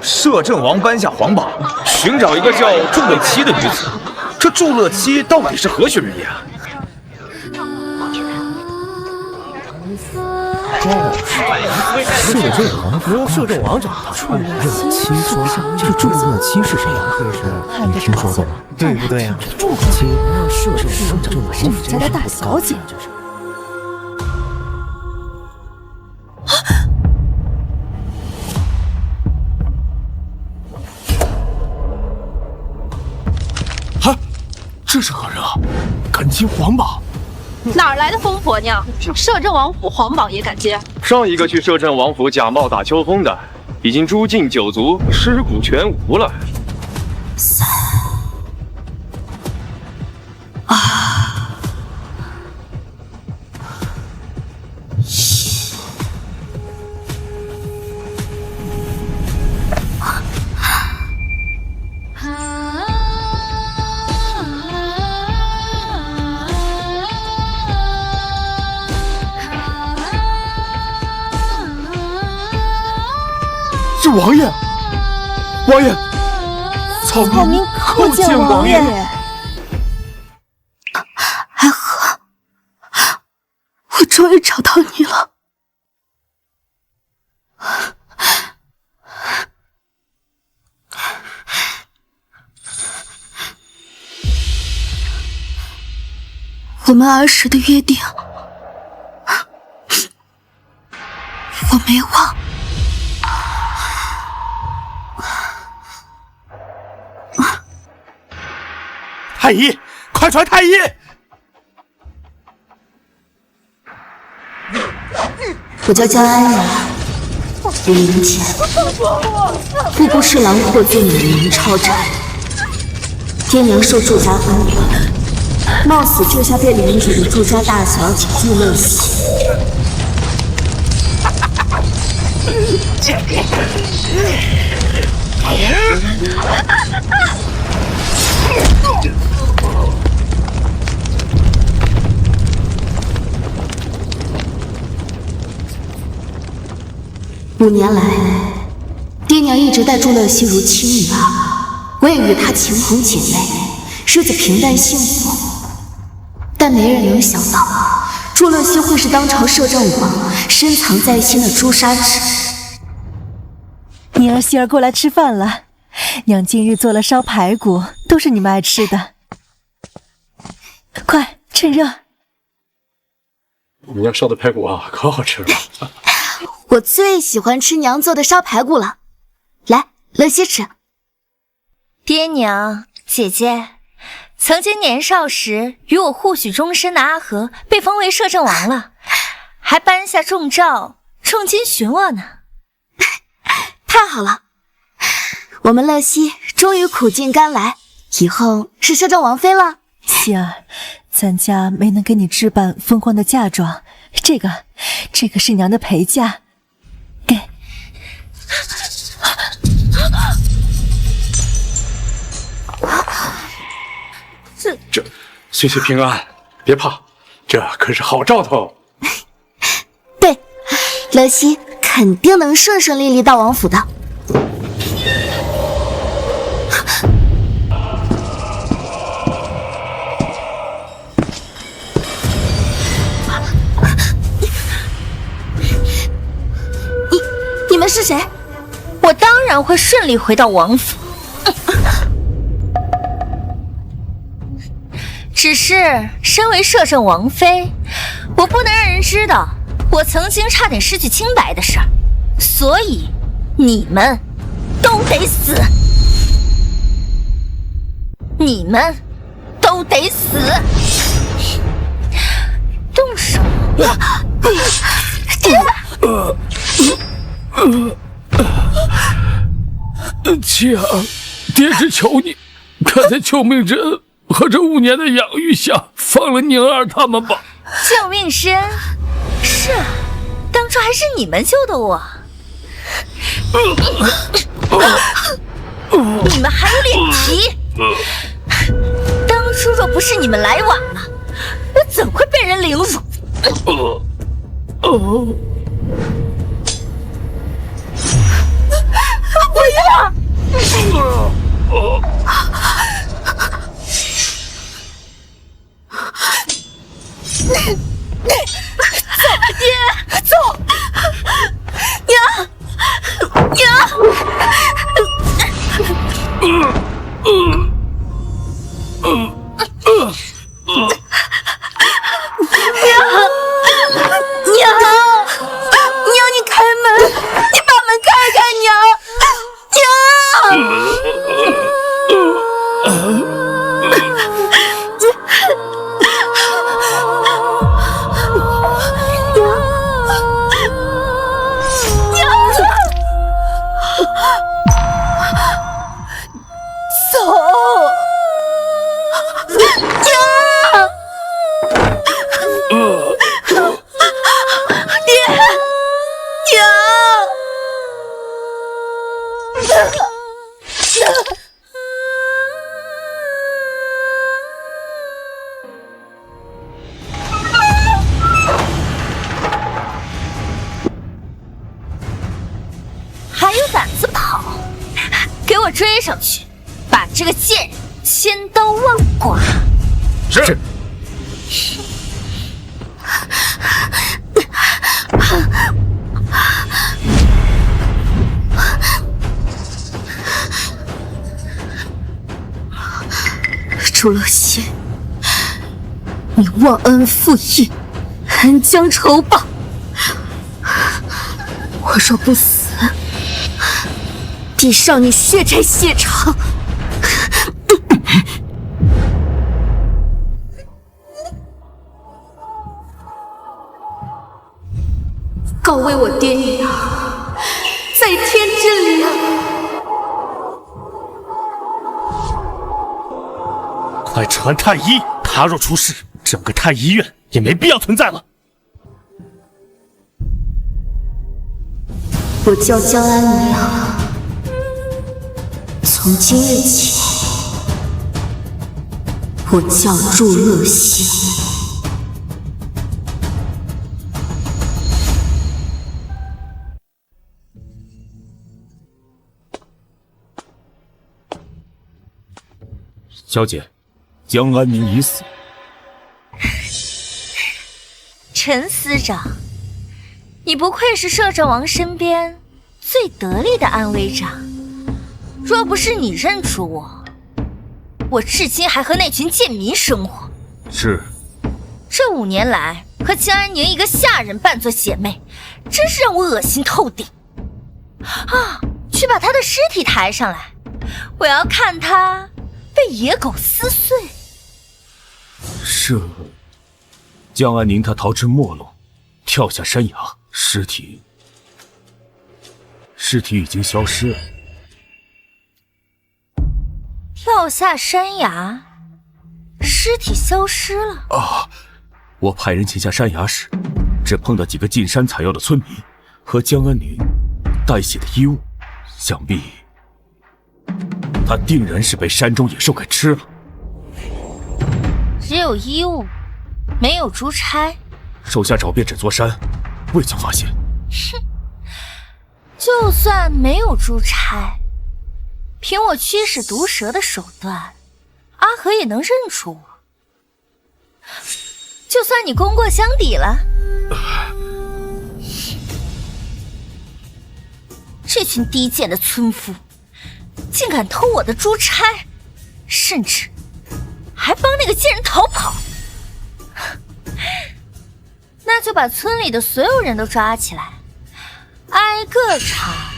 摄政王颁下皇榜，寻找一个叫祝乐期的女子。这祝乐期到底是何许人也？摄政王找他。祝乐期说这祝乐期是谁呀？你听说过吗？对不对呀？祝乐期，摄政王是你家的大小姐。啊！这是何人啊？敢接皇榜？哪来的疯婆娘？摄政王府皇榜也敢接？上一个去摄政王府假冒打秋风的，已经诛尽九族，尸骨全无了。是王爷，王爷，草民叩见王爷。爱和，我终于找到你了。我们儿时的约定，我没忘。太医，快传太医！我叫江安雅，5年前，步步侍郎获罪女明超斩，爹娘受祝家恩德，冒死救下被连主的祝家大小姐祝乐喜。5年来，爹娘一直待祝乐西如亲女儿，我也与她情同姐妹，日子平淡幸福。但没人能想到，祝乐西会是当朝摄政王深藏在心的朱砂痣。宁儿、希儿过来吃饭了，娘今日做了烧排骨，都是你们爱吃的。快，趁热。你娘烧的排骨啊，可好吃了。我最喜欢吃娘做的烧排骨了，来，乐西吃。爹娘，姐姐，曾经年少时与我互许终身的阿和被封为摄政王了，还颁下重诏，重金寻我呢。太好了，我们乐西终于苦尽甘来，以后是摄政王妃了。希儿，咱家没能给你置办风光的嫁妆，这个是娘的陪嫁。给，这岁岁平安，别怕，这可是好兆头。对，乐西肯定能顺顺利利到王府的。你们是谁？我当然会顺利回到王府，只是身为摄政王妃，我不能让人知道我曾经差点失去清白的事儿，所以你们都得死，你们都得死！动手！妻儿，爹只求你，看在救命之恩和这5年的养育下，放了宁儿他们吧。救命之恩，是啊，当初还是你们救的我。你们还有脸提？当初若不是你们来晚了，我怎会被人凌辱？走，娘，娘，你开门，你把门开开，还有胆子跑，给我追上去，把这个贱人千刀万剐！是。楚乐西，你忘恩负义，恩将仇报。我若不死，必让你血债血偿。告慰我爹娘，在天之灵。快传太医，他若出事，整个太医院也没必要存在了。我叫江安娘，从今日起，我叫祝乐西。小姐，江安宁已死。陈司长，你不愧是摄政王身边最得力的安危长。若不是你认出我，我至今还和那群贱民生活。是。这5年来和江安宁一个下人扮作姐妹，真是让我恶心透顶。啊，去把她的尸体抬上来，我要看她被野狗撕碎。是。江安宁她逃至末路，跳下山崖，尸体已经消失了。跳下山崖，尸体消失了。啊！我派人前下山崖时，只碰到几个进山采药的村民和江安宁带血的衣物，想必他定然是被山中野兽给吃了。只有衣物，没有珠钗。手下找遍整座山，未曾发现。哼，就算没有珠钗，凭我驱使毒蛇的手段，阿和也能认出我。就算你功过相抵了，这群低贱的村夫，竟敢偷我的珠钗，甚至还帮那个贱人逃跑。那就把村里的所有人都抓起来，挨个查，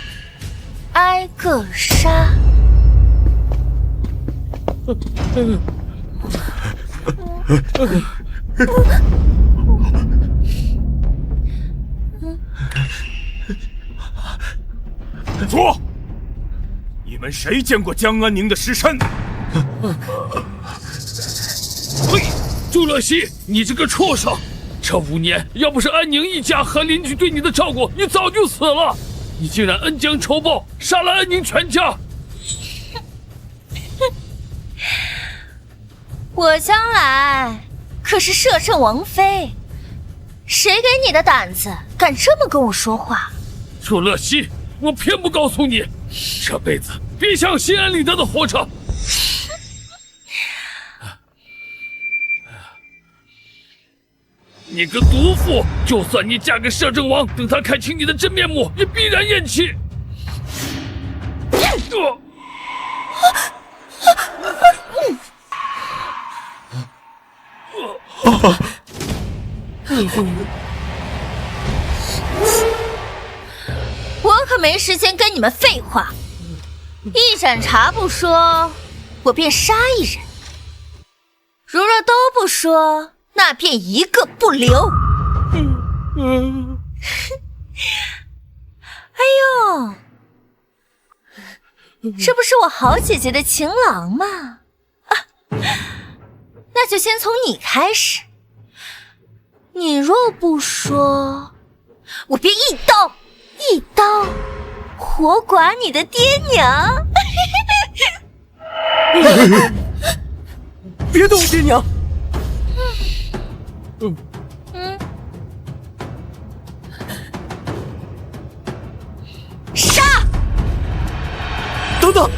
挨个杀。说，你们谁见过江安宁的尸身？呸！祝乐西，你这个畜生！这5年，要不是安宁一家和邻居对你的照顾，你早就死了。你竟然恩将仇报，杀了安宁全家！我将来可是摄政王妃，谁给你的胆子，敢这么跟我说话？祝乐西，我偏不告诉你，这辈子别想心安理得的活着。你个毒妇！就算你嫁给摄政王，等他看清你的真面目，也必然咽气。我可没时间跟你们废话，一盏茶不说，我便杀一人；如若都不说，那便一个不留。哎呦，这不是我好姐姐的情郎吗？那就先从你开始。你若不说，我便一刀活剐你的爹娘。别动，爹娘！杀！等等！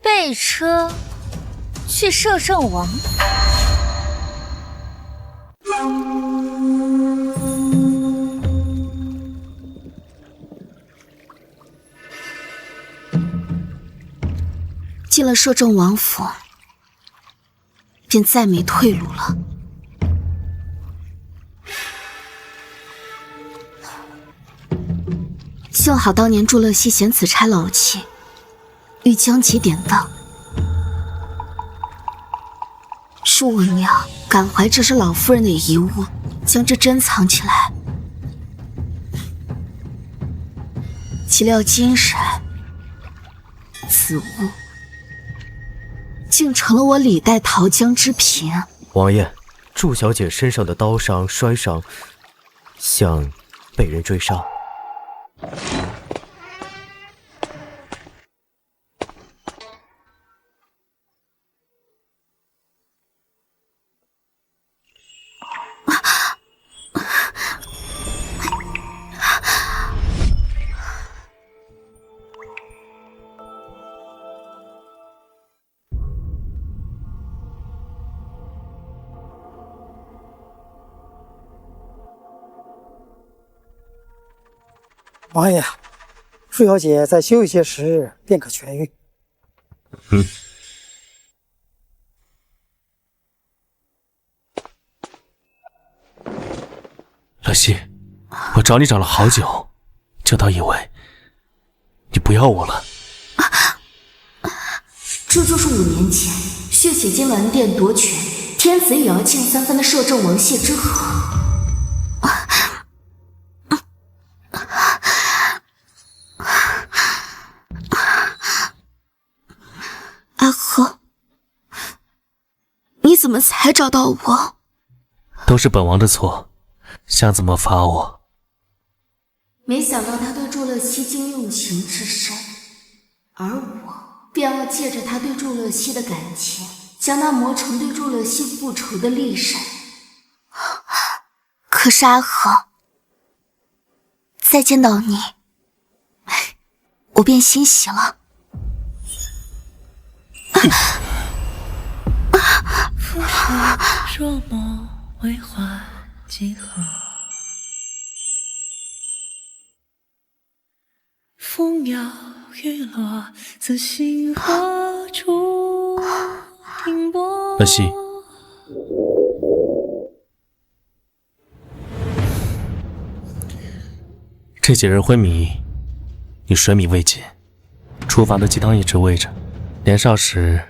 备车去摄政王。进了摄政王府，便再没退路了。幸好当年祝乐熙嫌此差老气，欲将其典当，是我娘感怀这是老夫人的遗物，将这珍藏起来。岂料今日此物竟成了我李代桃江之品。王爷，祝小姐身上的刀伤、摔伤，像被人追杀。王爷，祝小姐再休息些时日，便可痊愈。乐熙，我找你找了好久，就当以为你不要我了。这就是5年前血洗金銮殿夺权，天子也要敬3番的摄政王谢之河。阿和，你怎么才找到我？都是本王的错，想怎么罚我？没想到他对祝乐熙竟用情至深，而我便要借着他对祝乐熙的感情，将他磨成对祝乐熙复仇的利刃。可是阿和，再见到你，我便欣喜了。浮世若梦，为欢几何？风摇雨落，自心何处停泊？乐熙，这几日昏迷，你水米未进，厨房的鸡汤一直喂着。年少时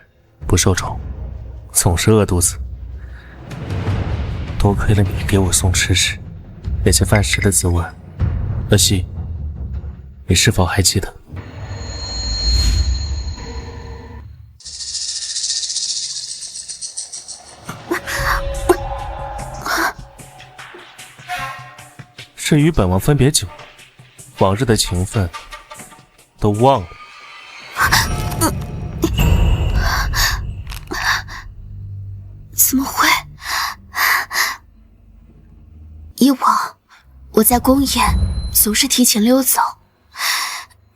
不受宠，总是饿肚子，多亏了你给我送吃食，也些饭食的滋味。乐熙，你是否还记得？是与本王分别久，往日的情分都忘了。怎么会？以往我在宫宴总是提前溜走，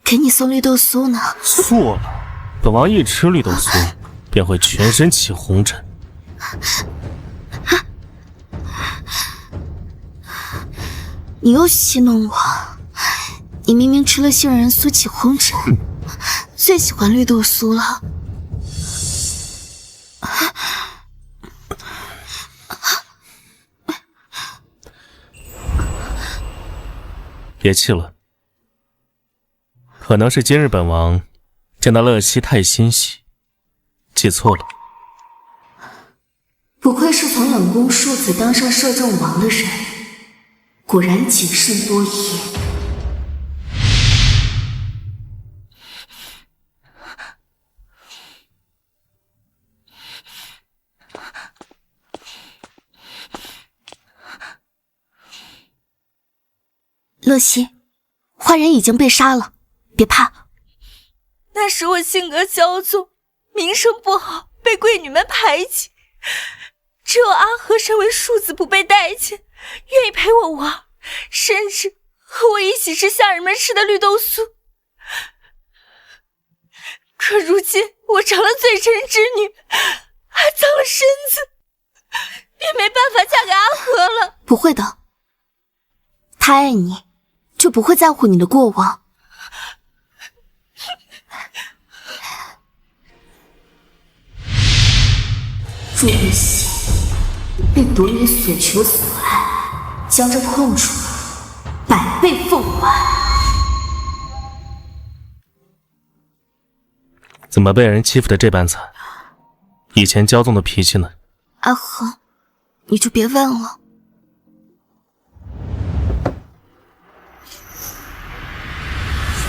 给你送绿豆酥呢。错了，本王一吃绿豆酥便会全身起红疹。你又戏弄我，你明明吃了杏仁酥起红疹，最喜欢绿豆酥了。别气了，可能是今日本王见到乐西太欣喜，记错了。不愧是从冷宫庶子当上摄政王的人，果然谨慎多疑。乐西，坏人已经被杀了，别怕。那时我性格骄纵，名声不好，被贵女们排挤。只有阿和身为庶子不被待见，愿意陪我玩，甚至和我一起吃下人们吃的绿豆酥。可如今我成了罪臣之女，还脏了身子，便没办法嫁给阿和了。不会的，他爱你，就不会在乎你的过往。祝玉玺被夺你所求所爱，将这痛楚百倍奉还。怎么被人欺负的这般惨？以前骄纵的脾气呢？阿和，你就别问了。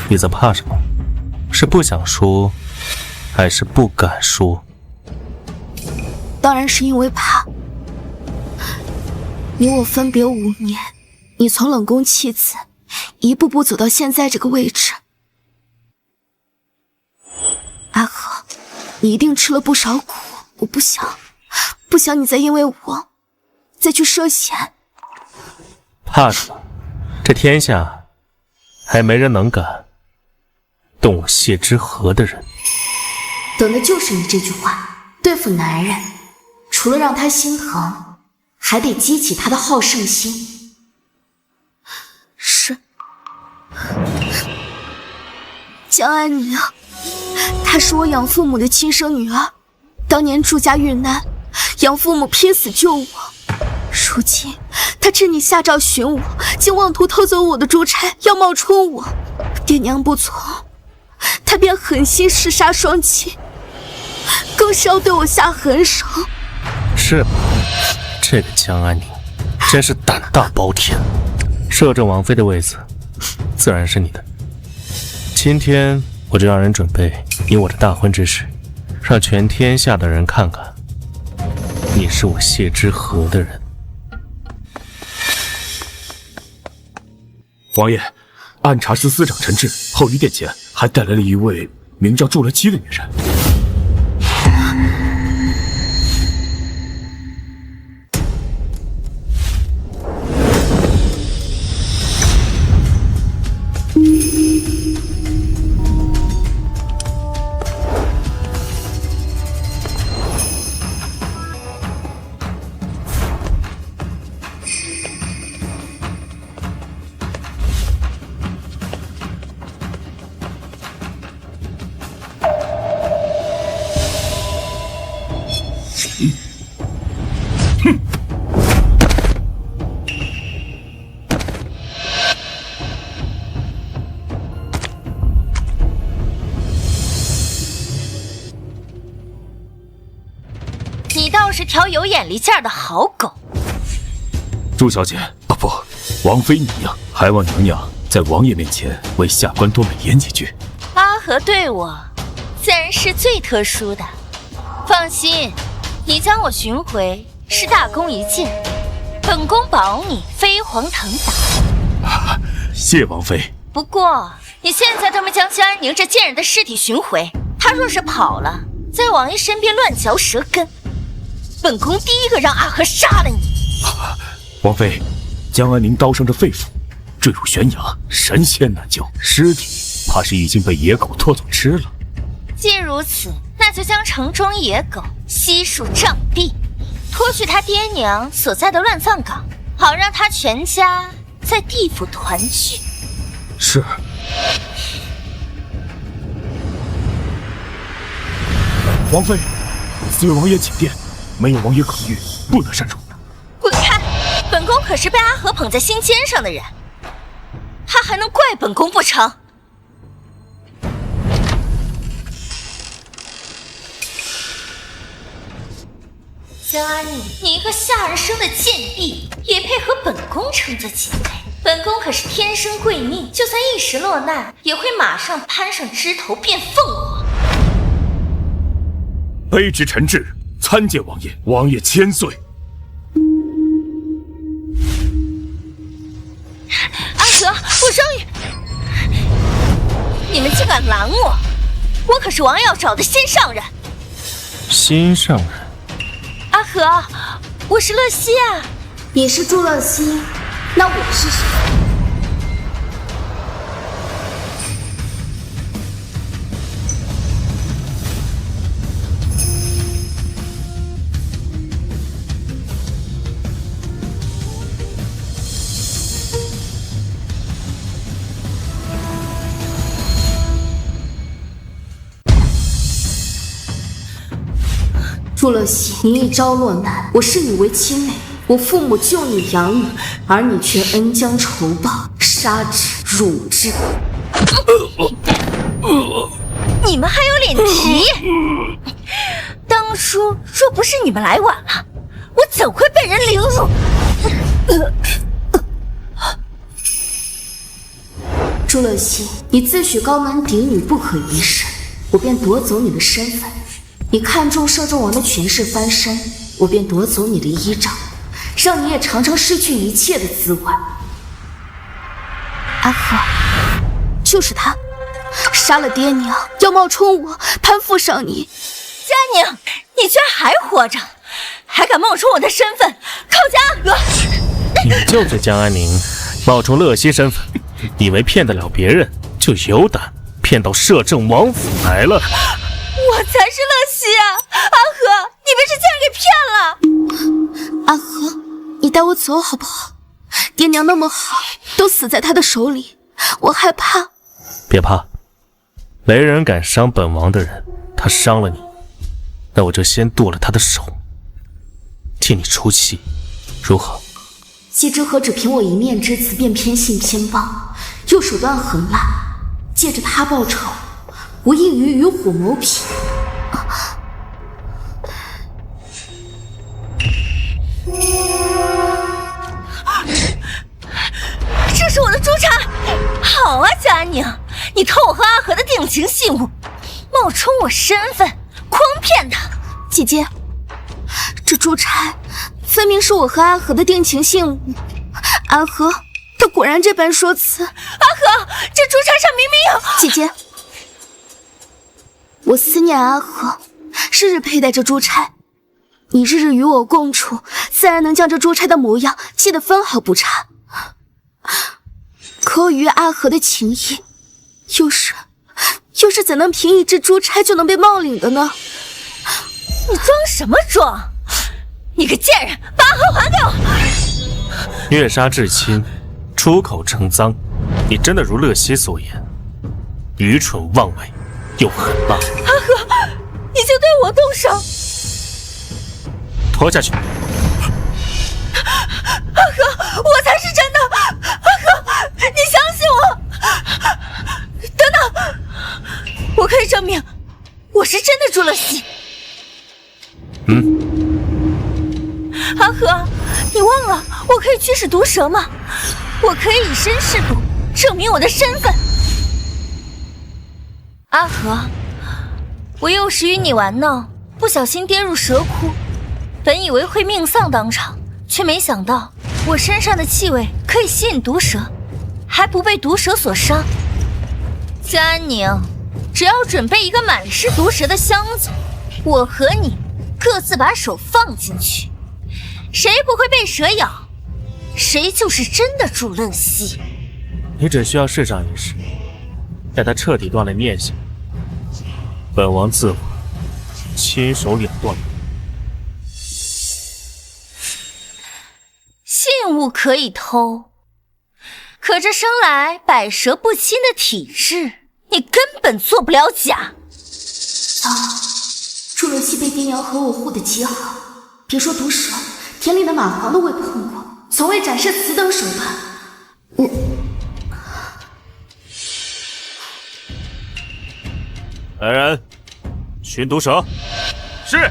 你在怕什么？是不想说，还是不敢说？当然是因为怕。你我分别5年，你从冷宫弃子，一步步走到现在这个位置。阿和，你一定吃了不少苦，我不想你再因为我再去涉险。怕什么？这天下还没人能敢动我谢之河的人。等的就是你这句话。对付男人，除了让他心疼，还得激起他的好胜心。是江安宁，她是我养父母的亲生女儿，当年祝家遇难，养父母拼死救我。如今他趁你下诏寻我，竟妄图偷走我的珠钗，要冒充我。爹娘不从，他便狠心弑杀双亲，更是要对我下狠手。是吗？这个江安宁真是胆大包天，摄政王妃的位子自然是你的。今天我就让人准备你我的大婚之事，让全天下的人看看你是我谢之河的人。王爷，按察司司长陈志后御殿前还带来了一位名叫祝乐期的女人。你倒是条有眼力劲儿的好狗。祝小姐，啊不，王妃娘娘，还望娘娘在王爷面前为下官多美言几句。阿和对我自然是最特殊的，放心，你将我寻回是大功一件，本宫保你飞黄腾达。谢王妃。不过你现在都没将江安宁这贱人的尸体寻回，他若是跑了，在王爷身边乱嚼舌根，本宫第一个让阿和杀了你。王妃，江安宁刀伤着肺腑，坠入悬崖，神仙难救，尸体怕是已经被野狗拖走吃了。既如此，那就将城中野狗悉数杖毙，拖去他爹娘所在的乱葬岗，好让他全家在地府团聚。是。王妃，4位王爷请殿，没有王爷可遇，不得擅入。滚开！本宫可是被阿和捧在心尖上的人，他还能怪本宫不成？江安宁，你一个下人生的贱婢，也配和本宫称作姐妹？本宫可是天生贵命，就算一时落难，也会马上攀上枝头变凤凰。卑职陈志参见王爷，王爷千岁。阿和，我终于……你们竟敢拦我！我可是王要找的心上人。心上人？阿和，我是乐西啊。你是祝乐西，那我是谁？祝乐西，你一朝落难，我视你为亲妹，我父母救你养你，而你却恩将仇报，杀之辱之。你们还有脸提？当初若不是你们来晚了，我怎会被人凌辱？祝乐西，你自诩高门嫡女不可一世，我便夺走你的身份；你看中摄政王的权势翻身，我便夺走你的依仗，让你也尝尝失去一切的滋味。阿和，就是他，杀了爹娘，要冒充我，攀附上你。佳宁，你居然还活着，还敢冒充我的身份，靠近阿和！你就是江安宁，冒充乐西身份，以为骗得了别人，就有胆骗到摄政王府来了。我才是乐西啊！阿和，你被这贱人给骗了！阿和，你带我走好不好？爹娘那么好，都死在他的手里，我害怕。别怕，没人敢伤本王的人，他伤了你，那我就先剁了他的手，替你出气，如何？谢之河只凭我一面之词便偏信偏帮，又手段狠辣，借着他报仇，无异于与虎谋皮。这是我的珠钗，好啊，佳宁，你偷我和阿和的定情信物，冒充我身份，诓骗他。姐姐，这珠钗分明是我和阿和的定情信物，阿和他果然这般说辞。阿和，这珠钗上明明有……姐姐，我思念阿和，日日佩戴着珠钗，你日日与我共处，自然能将这珠钗的模样记得分毫不差。可我与阿和的情谊，又是怎能凭一只珠钗就能被冒领的呢？你装什么装？你个贱人，把阿和还给我！虐杀至亲，出口成赃，你真的如乐西所言，愚蠢妄为又狠辣。阿和，你就对我动手！拖下去。阿和，我才是真的！阿和，你相信我！等等，我可以证明我是真的祝乐西。阿和，你忘了我可以驱使毒蛇吗？我可以以身试毒，证明我的身份。阿和，我幼时与你玩闹，不小心跌入蛇窟，本以为会命丧当场，却没想到我身上的气味可以吸引毒蛇，还不被毒蛇所伤。江安宁，只要准备一个满是毒蛇的箱子，我和你各自把手放进去，谁不会被蛇咬，谁就是真的祝乐西。你只需要试上一试，待他彻底断了念想，本王自会亲手了断。信物可以偷，可这生来百蛇不侵的体质，你根本做不了假。祝乐西被爹娘和我护得极好，别说毒蛇，田里的蚂蟥都未碰过，从未展示此等手段。来人，寻毒蛇。是。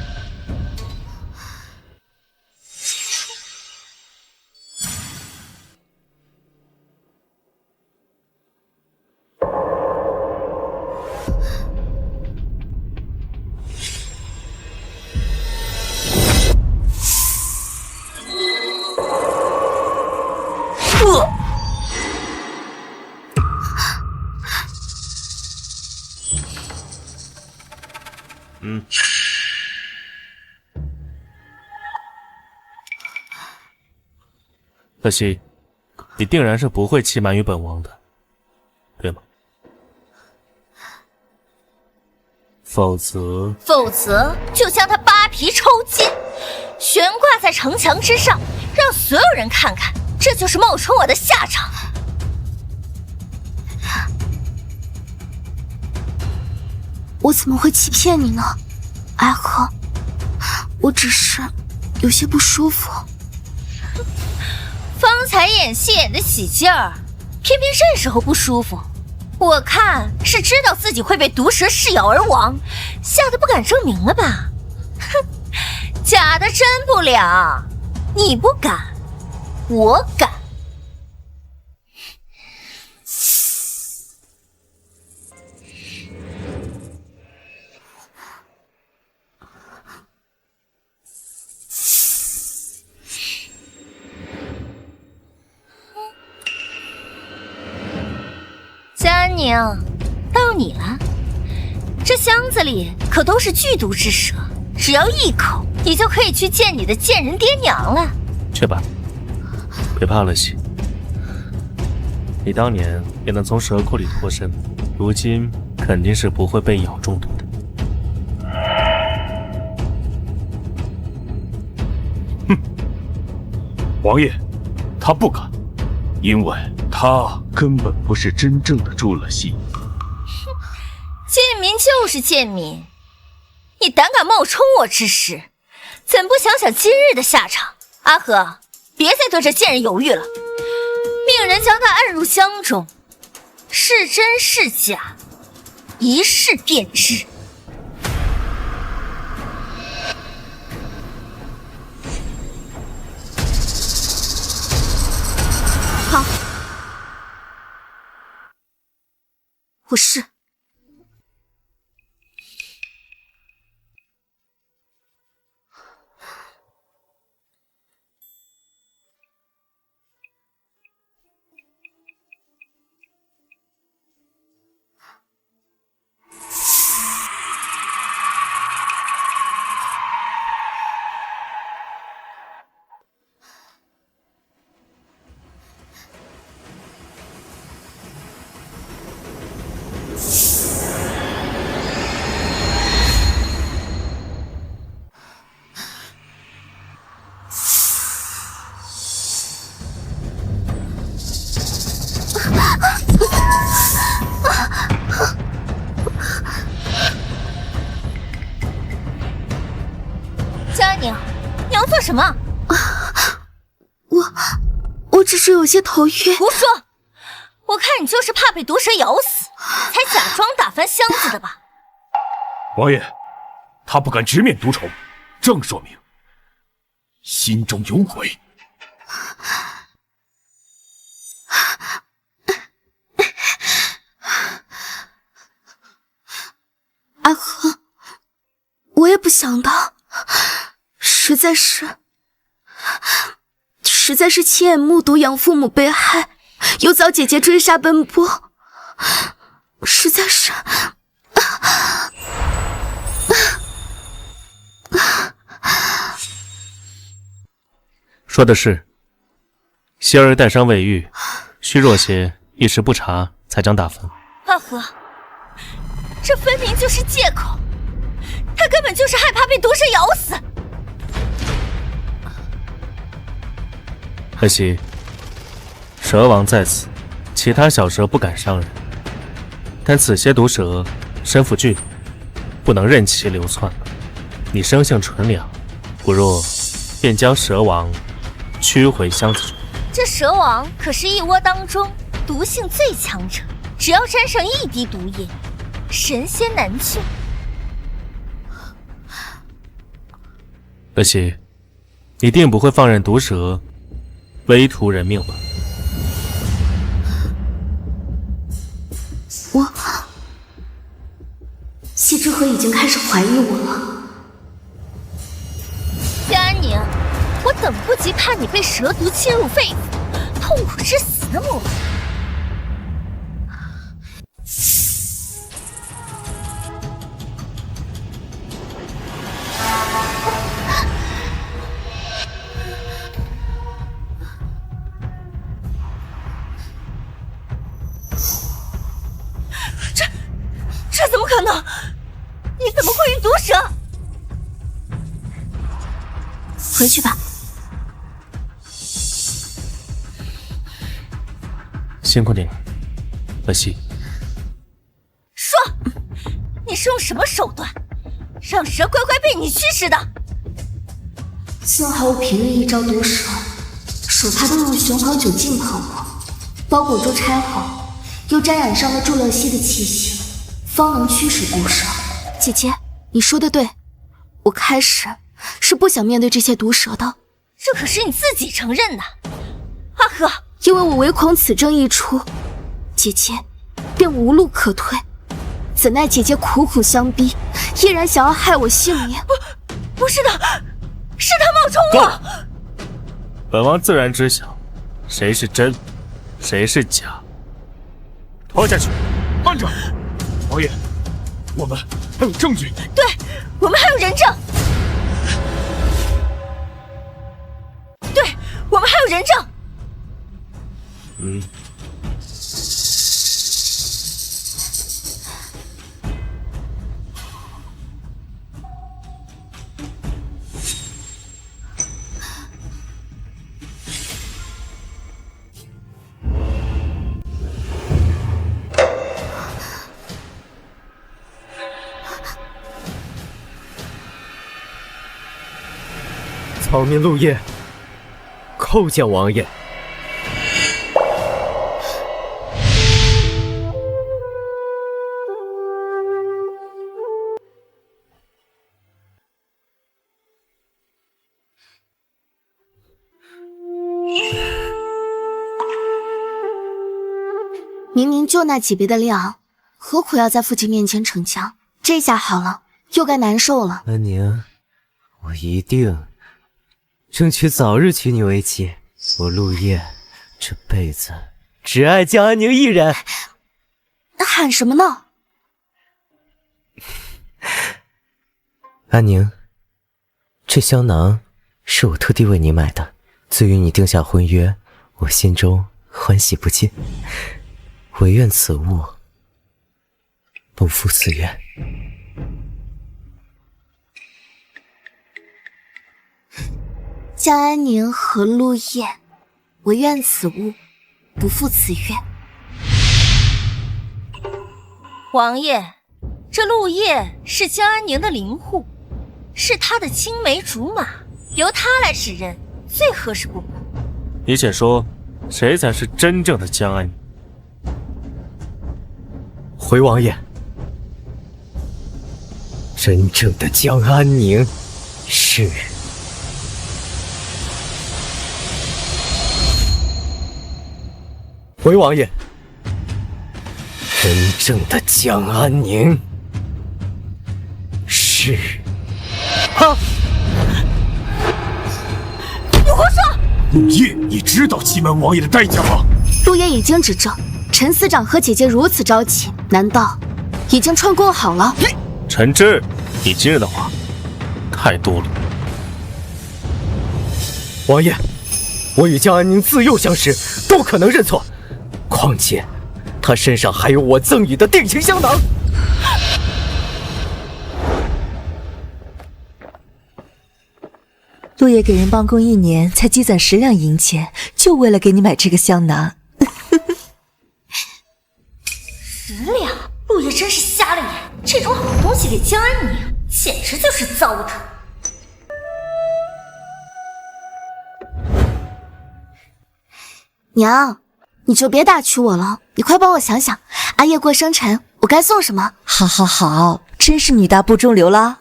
可惜，你定然是不会欺瞒于本王的，对吗？否则就将他扒皮抽筋，悬挂在城墙之上，让所有人看看，这就是冒充我的下场。我怎么会欺骗你呢，爱和？我只是有些不舒服。方才演戏演得起劲儿，偏偏这时候不舒服。我看是知道自己会被毒蛇噬咬而亡，吓得不敢证明了吧？哼，假的真不了，你不敢，我敢。佳宁，到你了。这箱子里可都是剧毒之蛇，只要一口，你就可以去见你的贱人爹娘了。去吧，别怕了西。你当年也能从蛇库里脱身，如今肯定是不会被咬中毒的。哼，王爷，他不敢，因为他根本不是真正的祝乐西。贱民就是贱民，你胆敢冒充我之时，怎不想想今日的下场？阿和，别再对这贱人犹豫了，命人将他按入箱中，是真是假，一试便知。好，我试。佳宁，你要做什么？我只是有些头晕。胡说！我看你就是怕被毒蛇咬死，才假装打翻箱子的吧？王爷，他不敢直面毒虫，正说明心中有鬼。阿和，我也不想到，实在是亲眼目睹养父母被害，又遭姐姐追杀奔波，实在是……说的是，希儿带伤未愈，虚弱些，一时不察才将大分。阿和，这分明就是借口，他根本就是害怕被毒蛇咬死。可惜，蛇王在此，其他小蛇不敢伤人，但此些毒蛇身负巨毒，不能任其流窜。你生性纯良，不若便将蛇王驱回箱子中。这蛇王可是一窝当中毒性最强者，只要沾上一滴毒液，神仙难救。可惜，你定不会放任毒蛇危图人命吧？谢之河已经开始怀疑我了。江安宁，我等不及看你被蛇毒侵入肺腑，痛苦致死的模样。这怎么可能？你怎么会遇毒蛇？回去吧。辛苦你了，可惜。说，你是用什么手段，让蛇乖乖被你驱使的？幸好我凭着一招毒蛇，手帕都用雄黄酒浸泡过，包裹住拆好，又沾染上了祝乐西的气息，方能驱使毒蛇。姐姐，你说的对，我开始是不想面对这些毒蛇的。这可是你自己承认的，阿和。因为我唯恐此症一出，姐姐便无路可退，怎奈姐姐苦苦相逼，依然想要害我性命。不是的，是他冒充我。本王自然知晓，谁是真，谁是假。拖下去！慢着，王爷，我们还有证据。对，我们还有人证。对，我们还有人证。草民陆夜，叩见王爷。明明就那几杯的量，何苦要在父亲面前逞强？这下好了，又该难受了。安宁，我一定争取早日娶你为妻。我陆夜这辈子只爱江安宁一人。喊什么呢？安宁，这香囊是我特地为你买的，自与你定下婚约，我心中欢喜不尽。唯愿此物不负此愿。江安宁和陆夜，唯愿此物不负此愿。王爷，这陆夜是江安宁的灵户，是他的青梅竹马，由他来指认最合适不过。你且说，谁才是真正的江安宁？回王爷，真正的江安宁是回王爷，真正的江安宁是你胡说！陆夜，你知道欺瞒王爷的代价吗？陆夜已经指证陈司长和姐姐如此着急，难道已经串供好了？陈芝，你今日的话太多了。王爷，我与江安宁自幼相识，不可能认错。况且，他身上还有我赠予的定情香囊。陆爷给人帮工1年，才积攒10两银钱，就为了给你买这个香囊。10两，陆爷真是瞎了眼！这种好东西给江安宁，简直就是糟蹋。娘，你就别打趣我了，你快帮我想想，阿叶过生辰，我该送什么？好好好，真是女大不中留了。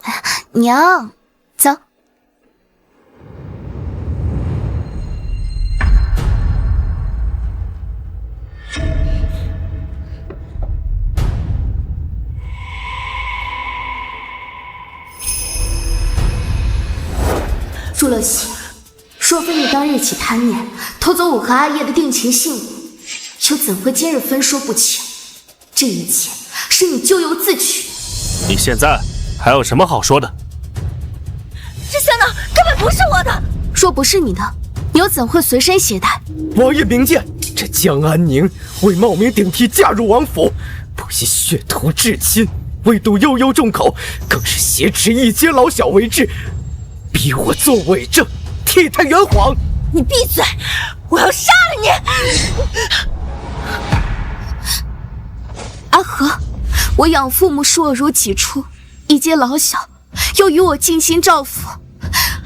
娘，走。祝乐喜，若非你当日起贪念，偷走我和阿叶的定情信物，又怎会今日分说不清？这一切是你咎由自取。你现在还有什么好说的？这香囊根本不是我的。若不是你的，你又怎会随身携带？王爷明鉴，这江安宁为冒名顶替嫁入王府，不惜血图至亲，为堵悠悠众口，更是挟持一街老小为质，逼我做伪证，替他圆谎。你闭嘴！我要杀了你！阿和，我养父母视我如己出，一街老小又与我尽心照拂，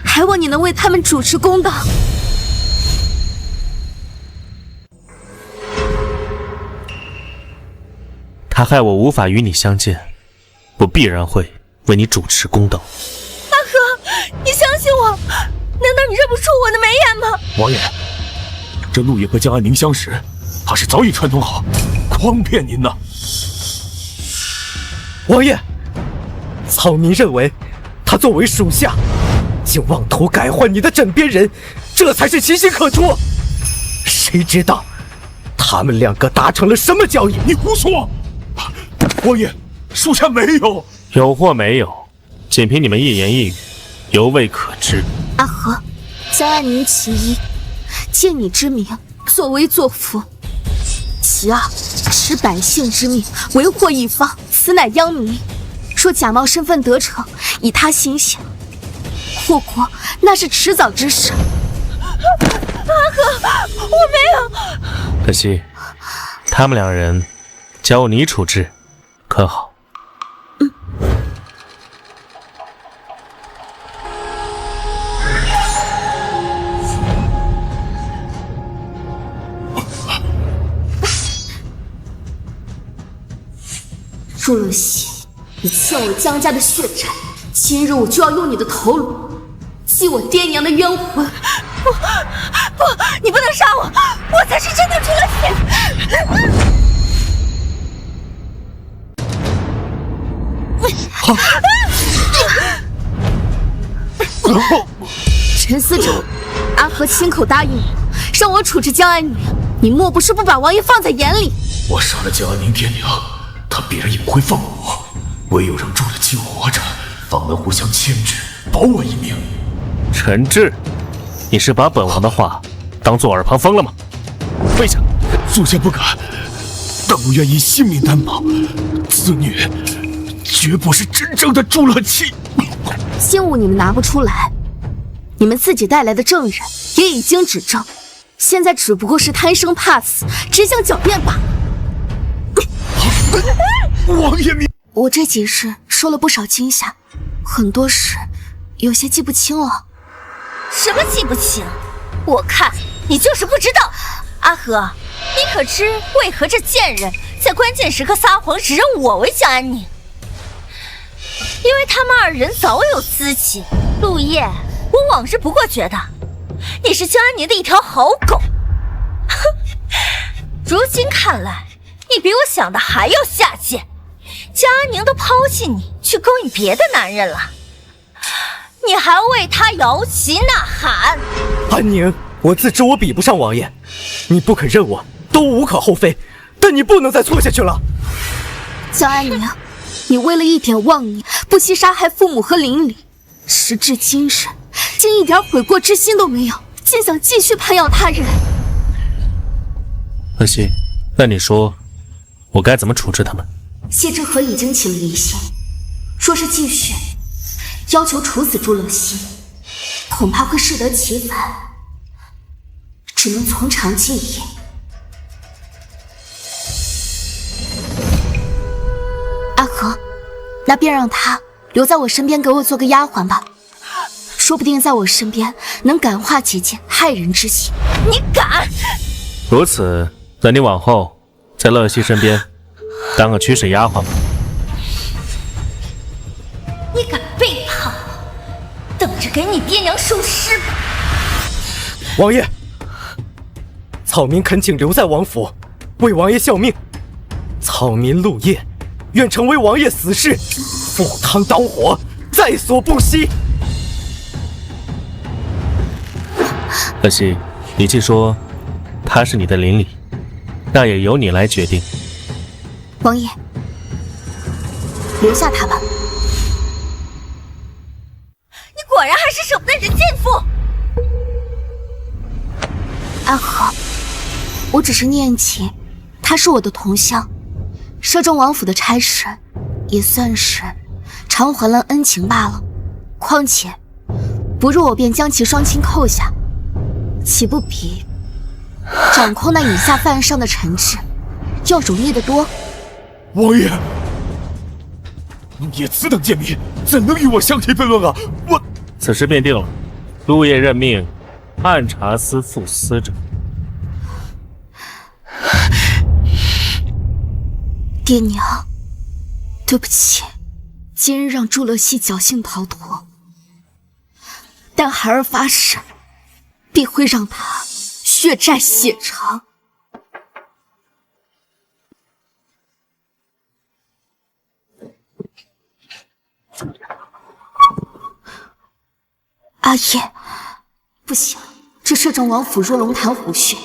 还望你能为他们主持公道。他害我无法与你相见，我必然会为你主持公道。阿和，你相信我，难道你认不出我的眉眼吗？王爷，这陆爷和江安宁相识，他是早已串通好，诓骗您呢。王爷，草民认为他作为属下，竟妄图改换你的枕边人，这才是其心可诛。谁知道他们2个达成了什么交易？你胡说！王爷，属下没有。有或没有，仅凭你们一言一语，犹未可知。阿和，江安宁其一，借你之名作威作福；其二，持百姓之命为祸一方，此乃殃民。若假冒身份得逞，以他行险，祸国那是迟早之事。阿和，我没有。可惜，他们2人交你处置，可好？祝乐喜，你欠我江家的血债，今日我就要用你的头颅祭我爹娘的冤魂。不，你不能杀我，我才是真的祝乐喜。陈司长，阿和亲口答应我，让我处置江安宁，你莫不是不把王爷放在眼里？我杀了江安宁爹娘，他必然也不会放我，唯有让祝乐七活着，方能互相牵制，保我一命。陈志，你是把本王的话当作耳旁风了吗？跪下！属下不敢，但我愿以性命担保，此女绝不是真正的祝乐七。信物你们拿不出来，你们自己带来的证人也已经指证，现在只不过是贪生怕死，只想狡辩罢了。王爷明，我这几日受了不少惊吓，很多事有些记不清了。什么记不清？我看你就是不知道。阿和，你可知为何这贱人在关键时刻撒谎，只认我为江安宁？因为他们2人早有私情。陆叶，我往日不过觉得你是江安宁的一条好狗，如今看来，你比我想的还要下贱。江安宁都抛弃你，去勾引别的男人了，你还为他摇旗呐喊。安宁，我自知我比不上王爷，你不肯认我都无可厚非，但你不能再错下去了。江安宁，你为了一点妄念，不惜杀害父母和邻里，时至今日，竟一点悔过之心都没有，竟想继续攀咬他人。荷西，那你说，我该怎么处置他们？谢之河已经起了疑心，若是继续要求处死朱乐西，恐怕会适得其反，只能从长计议。阿和，那便让他留在我身边，给我做个丫鬟吧。说不定在我身边能感化姐姐害人之心。你敢？如此，那你往后在乐西身边当个驱使丫鬟吧。你敢背叛我，等着给你爹娘收尸吧！王爷，草民恳请留在王府，为王爷效命。草民陆夜，愿成为王爷死士，赴汤蹈火，在所不惜。可惜，你既说他是你的邻里，那也由你来决定。王爷，留下他吧。你果然还是舍不得你的贱妇。阿和，我只是念起他是我的同乡，摄政王府的差事，也算是偿还了恩情罢了。况且，不如我便将其双亲扣下，岂不比掌控那以下犯上的臣质要容易得多？王爷，你此等贱民，怎能与我相提并论啊！我此事便定了，陆夜任命按察司副司长。爹娘，对不起，今日让朱乐西侥幸逃脱，但孩儿发誓，必会让他血债血偿。阿叶，不行，这摄政王府若龙潭虎穴，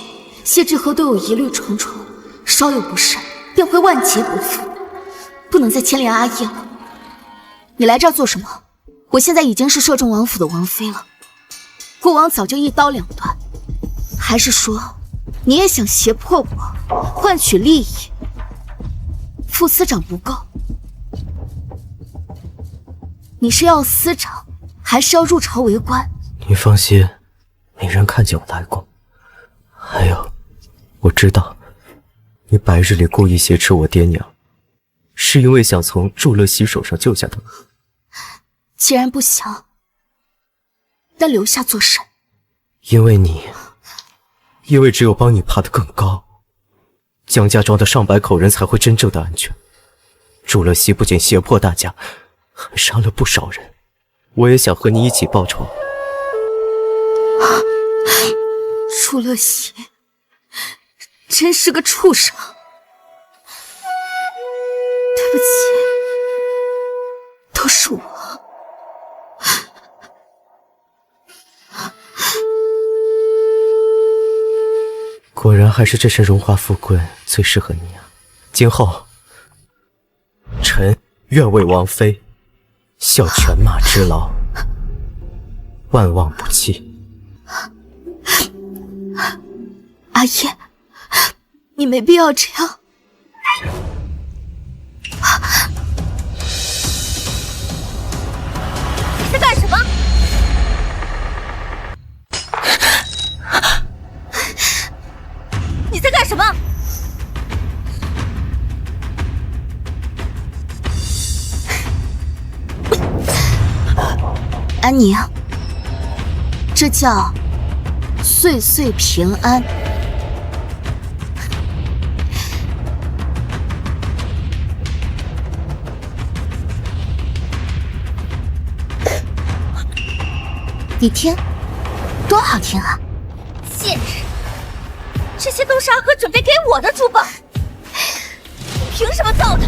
谢之河对我疑虑重重，稍有不慎便会万劫不复，不能再牵连阿叶了。你来这儿做什么？我现在已经是摄政王府的王妃了，过往早就一刀两断，还是说你也想胁迫我，换取利益？副司长不够，你是要司长，还是要入朝为官？你放心，没人看见我来过。还有，我知道你白日里故意挟持我爹娘，是因为想从祝乐西手上救下他们。既然不想，那留下做甚？因为只有帮你爬得更高，江家庄的上百口人才会真正的安全。祝乐西不仅胁迫大家，还杀了不少人，我也想和你一起报仇。祝乐西真是个畜生，对不起，都是我。果然还是这身荣华富贵最适合你啊！今后，臣愿为王妃效犬马之劳，万望不弃。阿叶，你没必要这样。你在干什么？你在干什么？安宁，这叫岁岁平安。你听，多好听啊！贱人，这些都是阿和准备给我的珠宝，你凭什么糟蹋？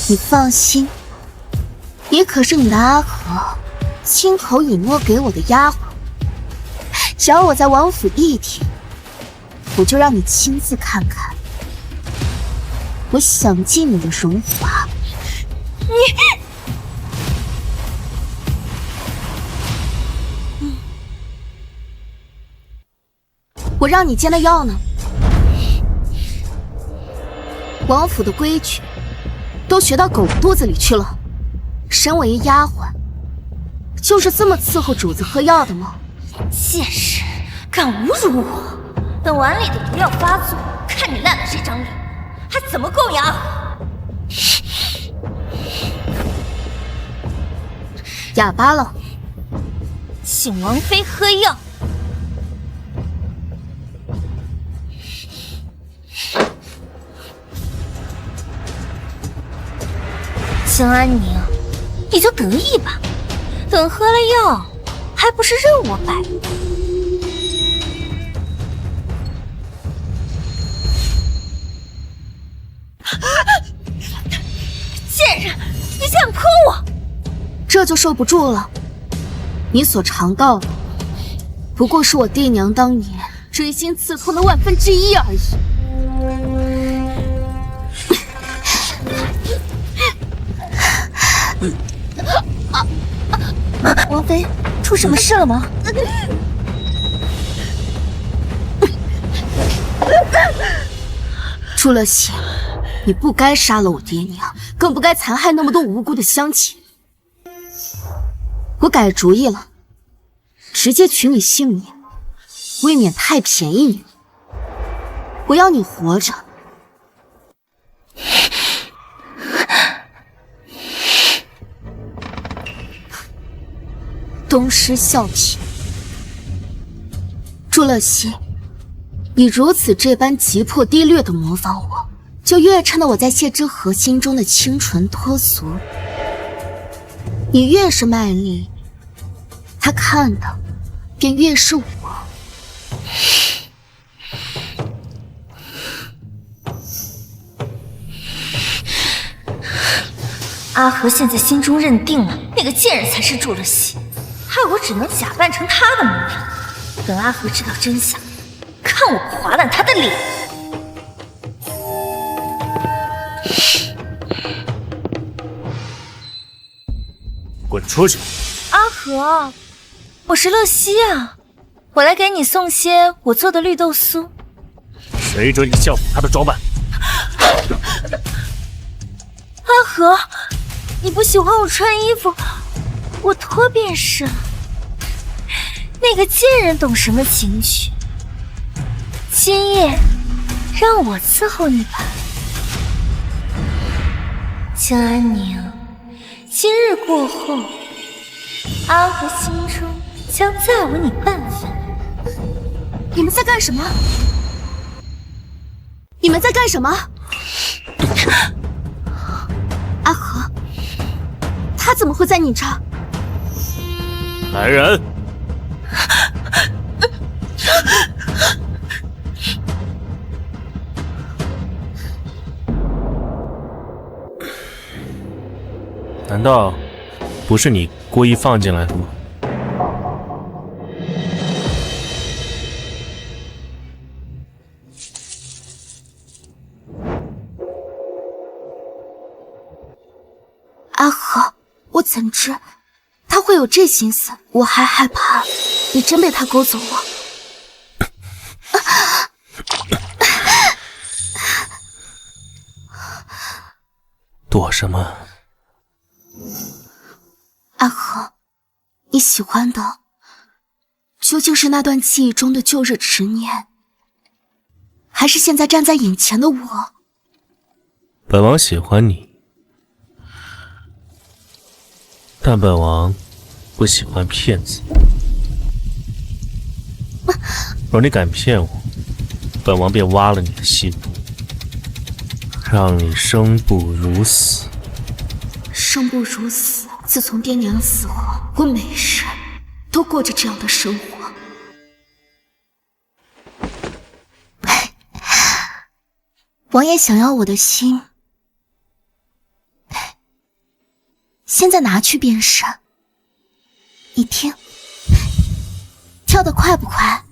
你放心，也可是你的阿和亲口允诺给我的丫鬟。只要我在王府一天，我就让你亲自看看，我享尽你的荣华。你。我让你煎的药呢？王府的规矩都学到狗肚子里去了。身为一丫鬟，就是这么伺候主子喝药的吗？贱人，敢侮辱我！等碗里的毒药发作，看你烂了这张脸，还怎么供养？哑巴了，请王妃喝药。江安宁，你就得意吧，等喝了药，还不是任我摆布？贱人，你竟敢泼我！这就受不住了。你所尝到的，不过是我爹娘当年锥心刺痛的1/1000而已。王妃，出什么事了吗？出了血，你不该杀了我爹娘，更不该残害那么多无辜的乡亲。我改主意了，直接取你性命，未免太便宜你。我要你活着。东施效颦，朱乐西，你如此这般急迫低劣的模仿我，就越衬得我在谢之河心中的清纯脱俗。你越是卖力，他看的便越是我。阿和现在心中认定了那个贱人才是祝乐西，害我只能假扮成他的模样。等阿和知道真相，看我不划烂他的脸！滚出去！阿和，我是乐西啊，我来给你送些我做的绿豆酥。谁准你效仿他的装扮？阿和，你不喜欢我穿衣服，我脱便是了。那个贱人懂什么情趣？今夜让我伺候你吧，江安宁。今日过后，阿和心中将再无你半分。你们在干什么？你们在干什么？阿和，他怎么会在你这儿？来人！难道不是你故意放进来的吗？阿和，我怎知他会有这心思？我还害怕你真被他勾走了。躲什么？阿和，你喜欢的究竟是那段记忆中的旧日执念，还是现在站在眼前的我？本王喜欢你，但本王不喜欢骗子。若你敢骗我，本王便挖了你的心，让你生不如死。生不如死。自从爹娘死后，我每日都过着这样的生活。王爷想要我的心，现在拿去便是。你听，跳得快不快？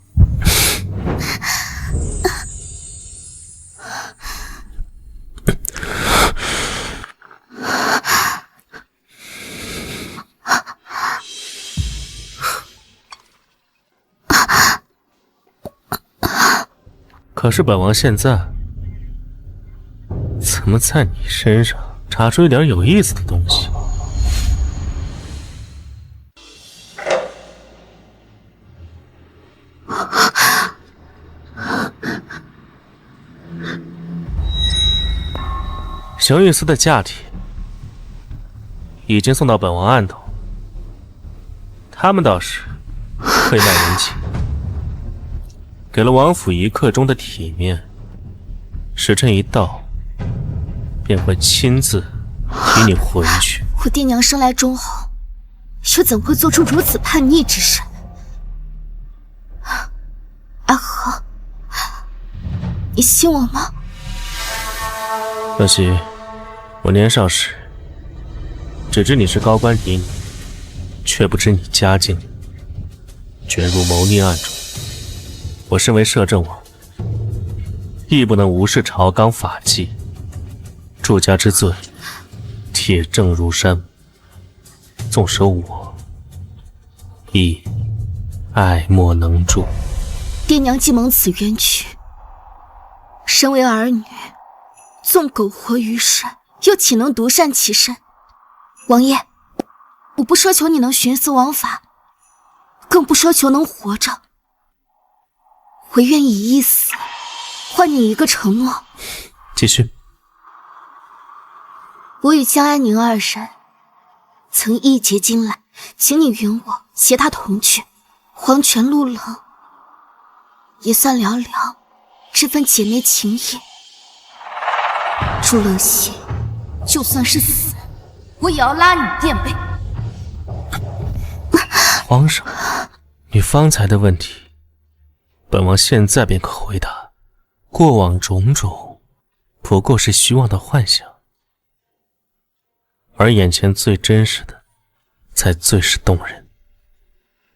可是本王现在怎么在你身上查出一点有意思的东西？邢玉思的嫁帖已经送到本王案头，他们倒是会卖人情，给了王府一刻钟的体面，时辰一到，便会亲自提你回去。我爹娘生来忠厚，又怎会做出如此叛逆之事？阿和，你信我吗？可惜，我年少时只知你是高官嫡女，却不知你家境卷入谋逆案中。我身为摄政王，亦不能无视朝纲法纪，祝家之罪，铁证如山。纵使我亦爱莫能助。爹娘既蒙此冤屈，身为儿女，纵苟活于世，又岂能独善其身？王爷，我不奢求你能徇私枉法，更不奢求能活着，我愿以一死换你一个承诺。继续。我与江安宁二人曾义结金来，请你允我携他同去黄泉路冷，也算聊聊这份姐妹情谊。朱乐西，就算是死，我也要拉你垫背。皇上，你方才的问题，本王现在便可回答。过往种种，不过是虚妄的幻想，而眼前最真实的，才最是动人。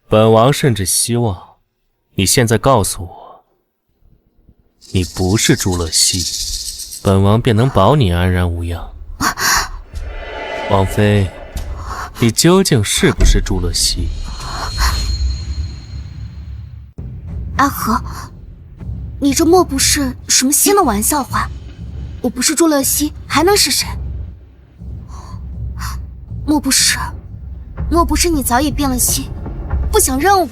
本王甚至希望你现在告诉我，你不是朱乐西，本王便能保你安然无恙。王妃，你究竟是不是朱乐西？阿和，你这莫不是什么新的玩笑话？我不是朱乐西，还能是谁？莫不是你早已变了心，不想认我？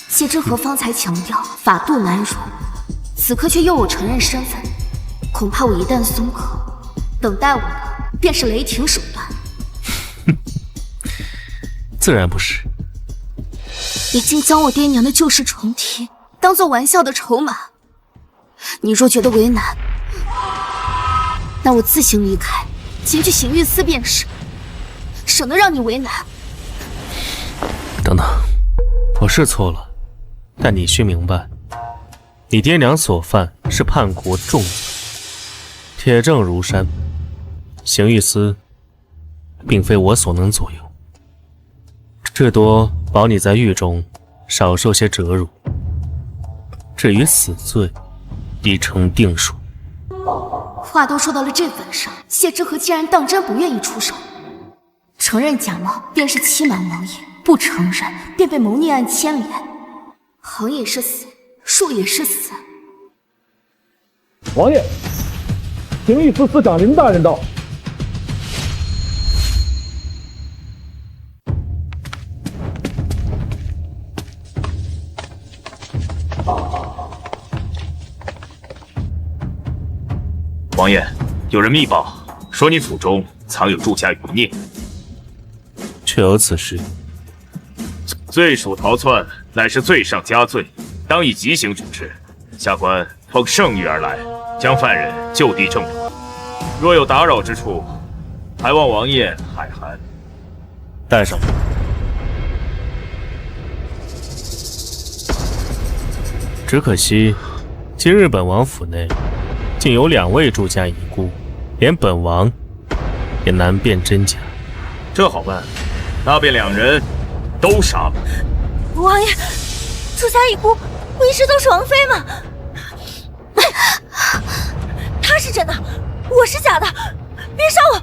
谢之河方才强调法度难容，此刻却要我承认身份，恐怕我一旦松口，等待我的便是雷霆手段。自然不是。你竟将我爹娘的旧事重提，当做玩笑的筹码。你若觉得为难，那我自行离开，前去邢玉司便是，省得让你为难。等等，我是错了，但你须明白，你爹娘所犯是叛国重罪，铁证如山，邢玉司并非我所能左右，至多保你在狱中少受些折辱。至于死罪，已成定数。话都说到了这份上，谢之河竟然当真不愿意出手，承认假冒便是欺瞒王爷，不承认便被谋逆案牵连，横也是死，竖也是死。王爷，邢玉司司长林大人到。王爷，有人密报说你府中藏有祝家余孽，确有此事。罪属逃窜，乃是罪上加罪，当以极刑处置。下官奉圣谕而来，将犯人就地正法。若有打扰之处，还望王爷海涵。带上。只可惜，今日本王府内竟有2位祝家遗孤，连本王也难辨真假。这好办，那便2人都杀了。王爷，祝家遗孤不一直都是王妃吗？他是真的，我是假的，别杀我！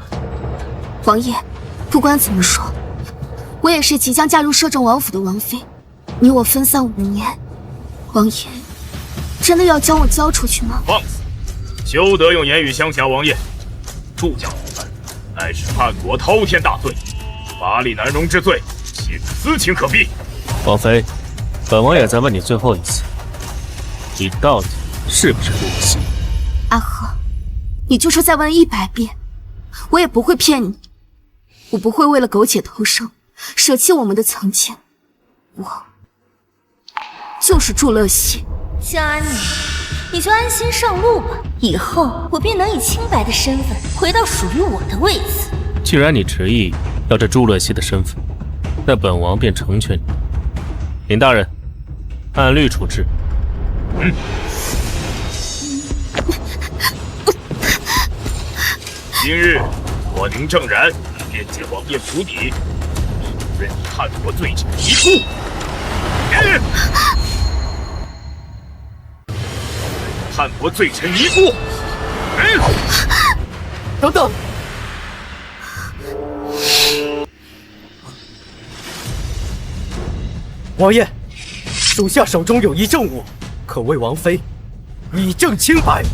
王爷，不管怎么说，我也是即将嫁入摄政王府的王妃，你我分散5年，王爷，真的要将我交出去吗？放肆！休得用言语相挟王爷。祝家谋反，乃是叛国滔天大罪，法力难容之罪，岂是私情可避？王妃，本王也再问你最后一次，你到底是不是陆熙？阿和，你就是再问100遍，我也不会骗你。我不会为了苟且偷生，舍弃我们的从前。我就是祝乐熙。江安宁，你就安心上路吧，以后我便能以清白的身份回到属于我的位子。既然你执意要这祝乐熙的身份，那本王便成全你。林大人，按律处置。今日我宁正然便见王爷府邸，任叛国罪臣一顾。叛国罪臣一顾。等等！王爷，属下手中有一证物，可为王妃以证清白。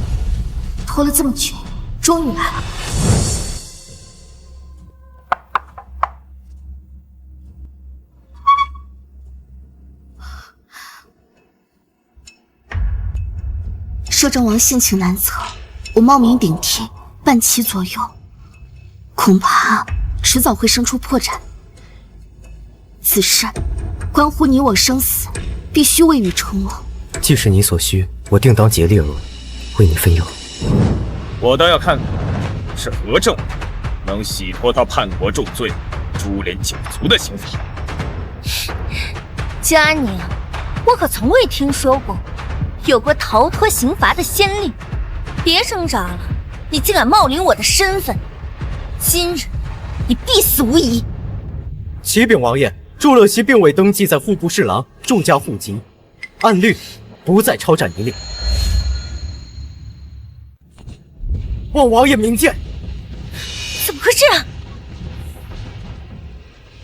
拖了这么久，终于来了。摄政王性情难测，我冒名顶替，半旗左右，恐怕迟早会生出破绽。此事关乎你我生死，必须未雨绸缪。既是你所需，我定当竭力而为，为你分忧。我倒要看看是何证能洗脱他叛国重罪、株连九族的刑罚。江安宁，我可从未听说过有过逃脱刑罚的先例。别挣扎了，你竟敢冒领我的身份，今日你必死无疑。启禀王爷，祝乐熙并未登记在户部侍郎，重加户籍，按律不再超战一令。望王爷明鉴。怎么会这样？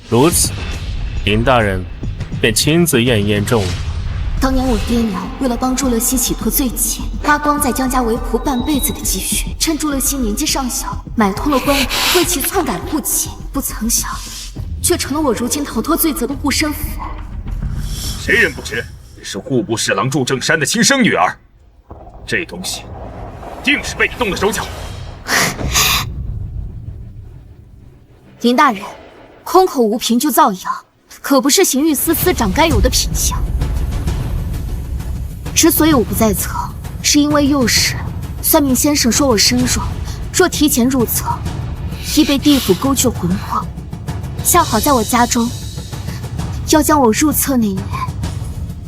如此，林大人便亲自验一验证物。当年我爹娘为了帮祝乐熙洗脱罪愆，花光在江家为仆半辈子的积蓄，趁祝乐熙年纪尚小，买通了官员，为其篡改户籍。不曾想，却成了我如今逃脱罪责的护身符。谁人不知你是户部侍郎祝正山的亲生女儿？这东西定是被你动了手脚。林大人，空口无凭就造谣，可不是刑狱司司长该有的品相。之所以我不在册，是因为幼时算命先生说我身弱，若提前入册，易被地府勾去魂魄。恰好在我家中要将我入册那年，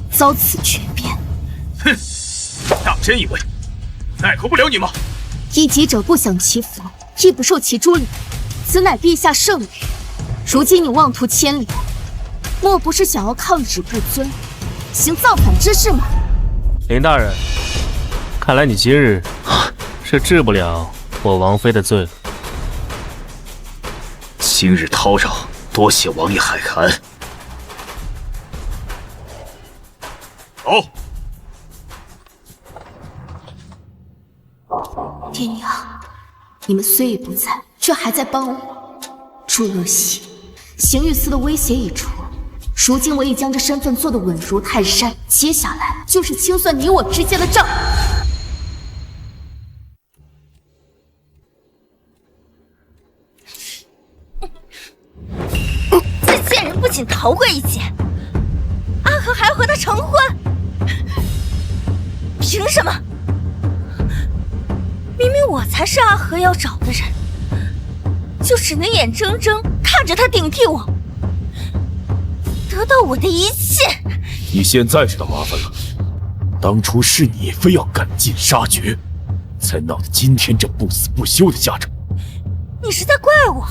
遭此绝变。哼，当真以为奈何不了你吗？一己者不享其福，亦不受其株连。此乃陛下圣谕。如今你妄图牵连，莫不是想要抗旨不遵，行造反之事吗？林大人，看来你今日是治不了我王妃的罪了。今日叨扰，多谢王爷海涵。走。爹娘，你们虽已不在，却还在帮我。祝乐熙，刑狱司的威胁已除，如今我已将这身份做得稳如泰山，接下来就是清算你我之间的账。这贱人不仅逃过一劫，阿和还要和他成婚，凭什么？明明我才是阿和要找的人，就只能眼睁睁看着他顶替我，得到我的一切。你现在知道麻烦了，当初是你非要赶尽杀绝，才闹得今天这不死不休的下场。你是在怪我？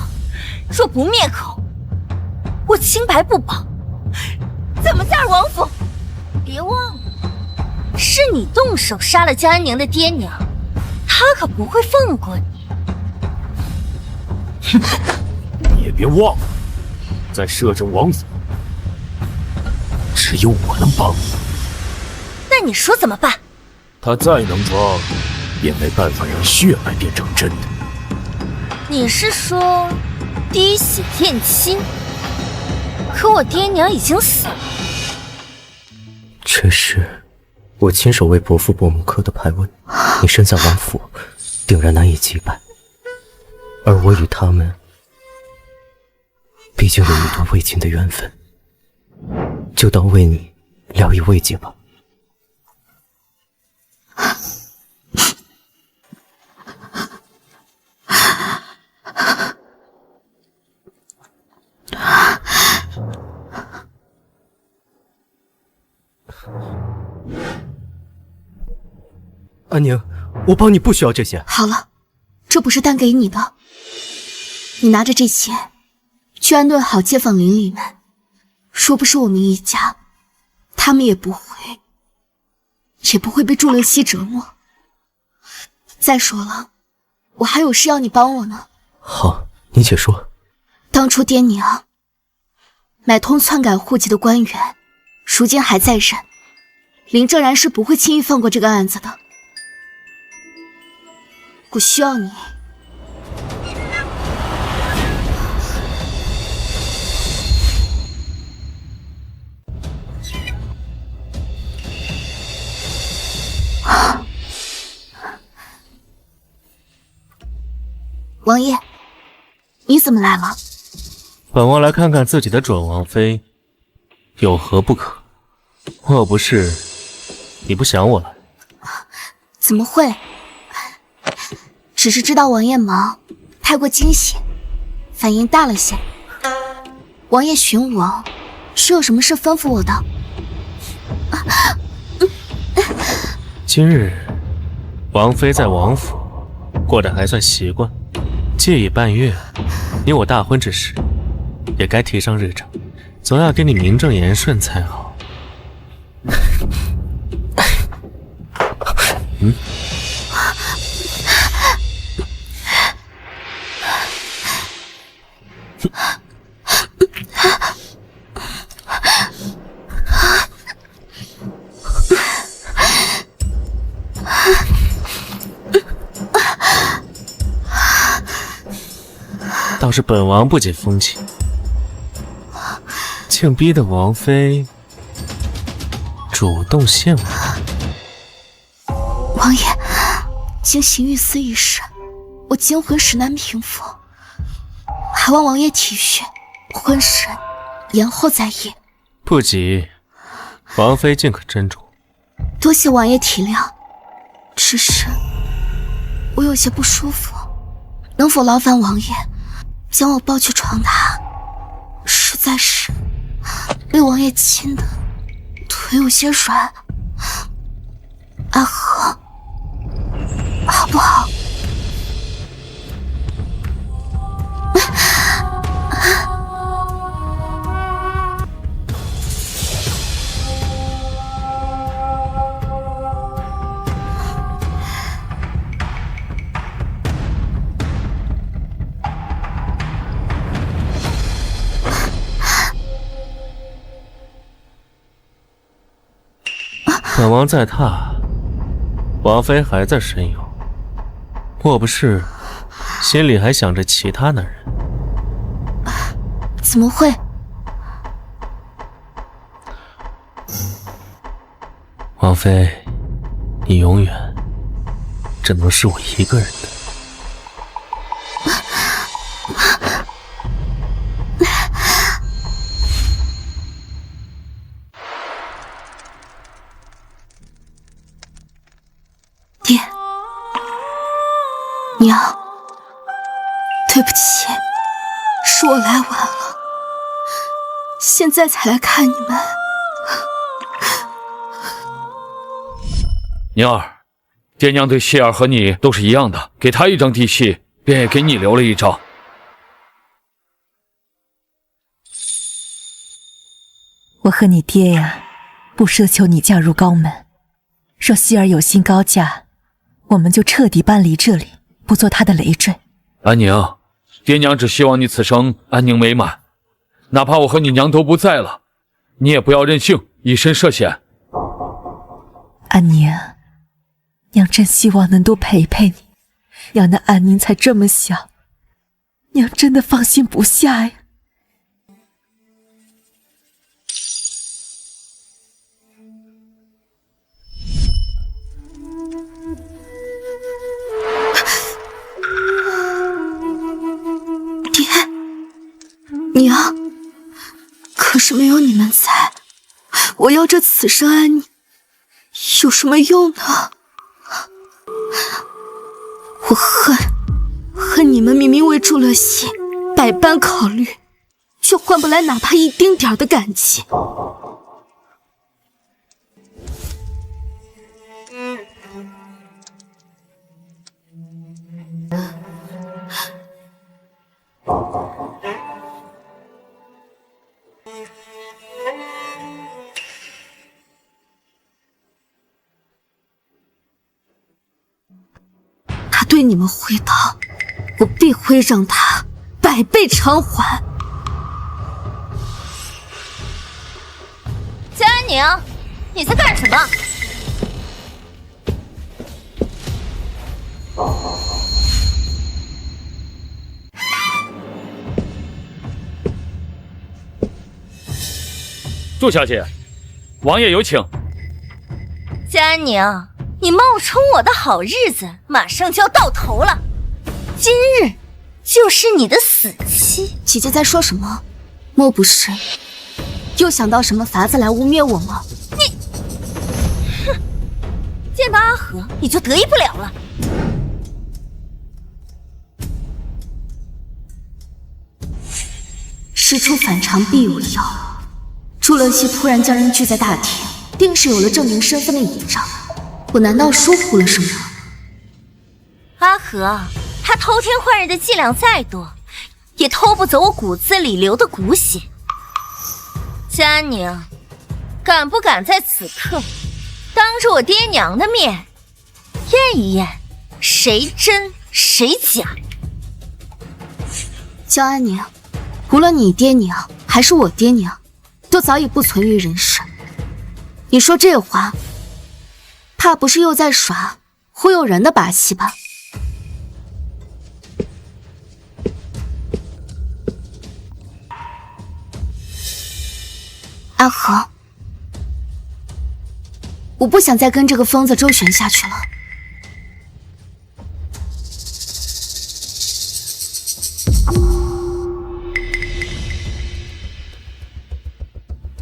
若不灭口，我清白不保，怎么嫁入王府？别忘了，是你动手杀了江安宁的爹娘，他可不会放过你。哼，你也别忘了，在摄政王府，只有我能帮你。你说怎么办？他再能装，也没办法让血脉变成真的。你是说滴血验亲？可我爹娘已经死了。这是我亲手为伯父伯母刻的牌文，你身在王府，定然难以击败。而我与他们，毕竟有一段未尽的缘分，就当为你聊以慰藉吧。安宁，我帮你不需要这些。好了，这不是单给你的，你拿着这些去安顿好街坊邻里们。若不是我们一家，他们也不会被祝乐西折磨。再说了，我还有事要你帮我呢。好，你且说。当初爹娘买通篡改户籍的官员，如今还在任，林正然是不会轻易放过这个案子的。我需要你。王爷，你怎么来了？本王来看看自己的准王妃有何不可。莫不是你不想我了？怎么会？只是知道王爷忙，太过惊喜，反应大了些。王爷寻我，是有什么事吩咐我的？今日王妃在王府过得还算习惯，借已半月，你我大婚之时，也该提上日程，总要给你名正言顺才好。倒是本王不解风情，竟逼得王妃主动献吻。王爷，经邢玉思一事，我惊魂实难平复，还望王爷体恤，婚事延后再议。不急，王妃尽可斟酌。多谢王爷体谅，只是我有些不舒服，能否劳烦王爷将我抱去床榻？实在是被王爷亲的腿有些软。阿和，好不好？本王在榻，王妃还在神游，莫不是心里还想着其他男人？怎么会？王妃，你永远只能是我一个人的。爹，娘，对不起，是我来晚了，现在才来看你们。娘儿，爹娘对谢儿和你都是一样的，给她一张地契，便也给你留了一张。我和你爹呀，不奢求你嫁入高门，若希儿有心高嫁，我们就彻底搬离这里，不做她的累赘。安宁，爹娘只希望你此生安宁美满，哪怕我和你娘都不在了，你也不要任性，以身涉险。安宁，娘真希望能多陪陪你。娘的安宁才这么小，娘真的放心不下呀。爹，娘，可是没有你们在，我要这此生安宁有什么用呢？我恨你们明明为祝乐西百般考虑，却换不来哪怕一丁点的感激。他对你们回答，我必会让他百倍偿还。江安宁，你在干什么？祝小姐，王爷有请。江安宁，你冒充我的好日子马上就要到头了，今日就是你的死期。姐姐在说什么？莫不是又想到什么法子来污蔑我吗？你，哼，见到阿和你就得意不了了。事出反常必有妖。祝乐西突然将人聚在大厅，定是有了证明身份的倚仗。我难道疏忽了什么？阿和，他偷天换日的伎俩再多，也偷不走我骨子里流的骨血。江安宁，敢不敢在此刻当着我爹娘的面验一验谁真谁假？江安宁，无论你爹娘还是我爹娘，都早已不存于人世。你说这话，怕不是又在耍忽悠人的把戏吧？阿和，我不想再跟这个疯子周旋下去了。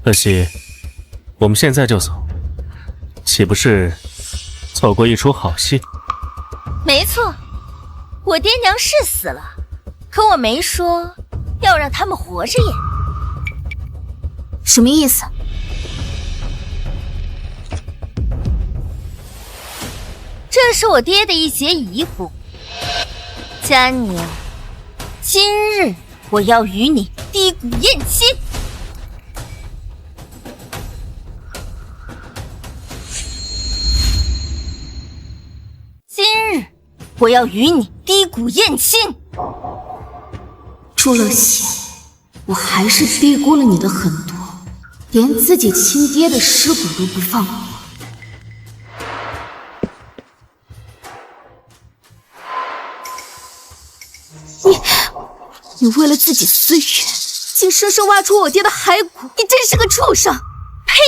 乐西，我们现在就走，岂不是错过一出好戏？没错，我爹娘是死了，可我没说要让他们活着演。什么意思？这是我爹的一节遗骨，江安宁，今日我要与你低谷宴亲。今日我要与你低谷宴亲。祝乐西，我还是低估了你的很多，连自己亲爹的尸骨都不放过。你为了自己私欲，竟生生挖出我爹的骸骨，你真是个畜生！呸！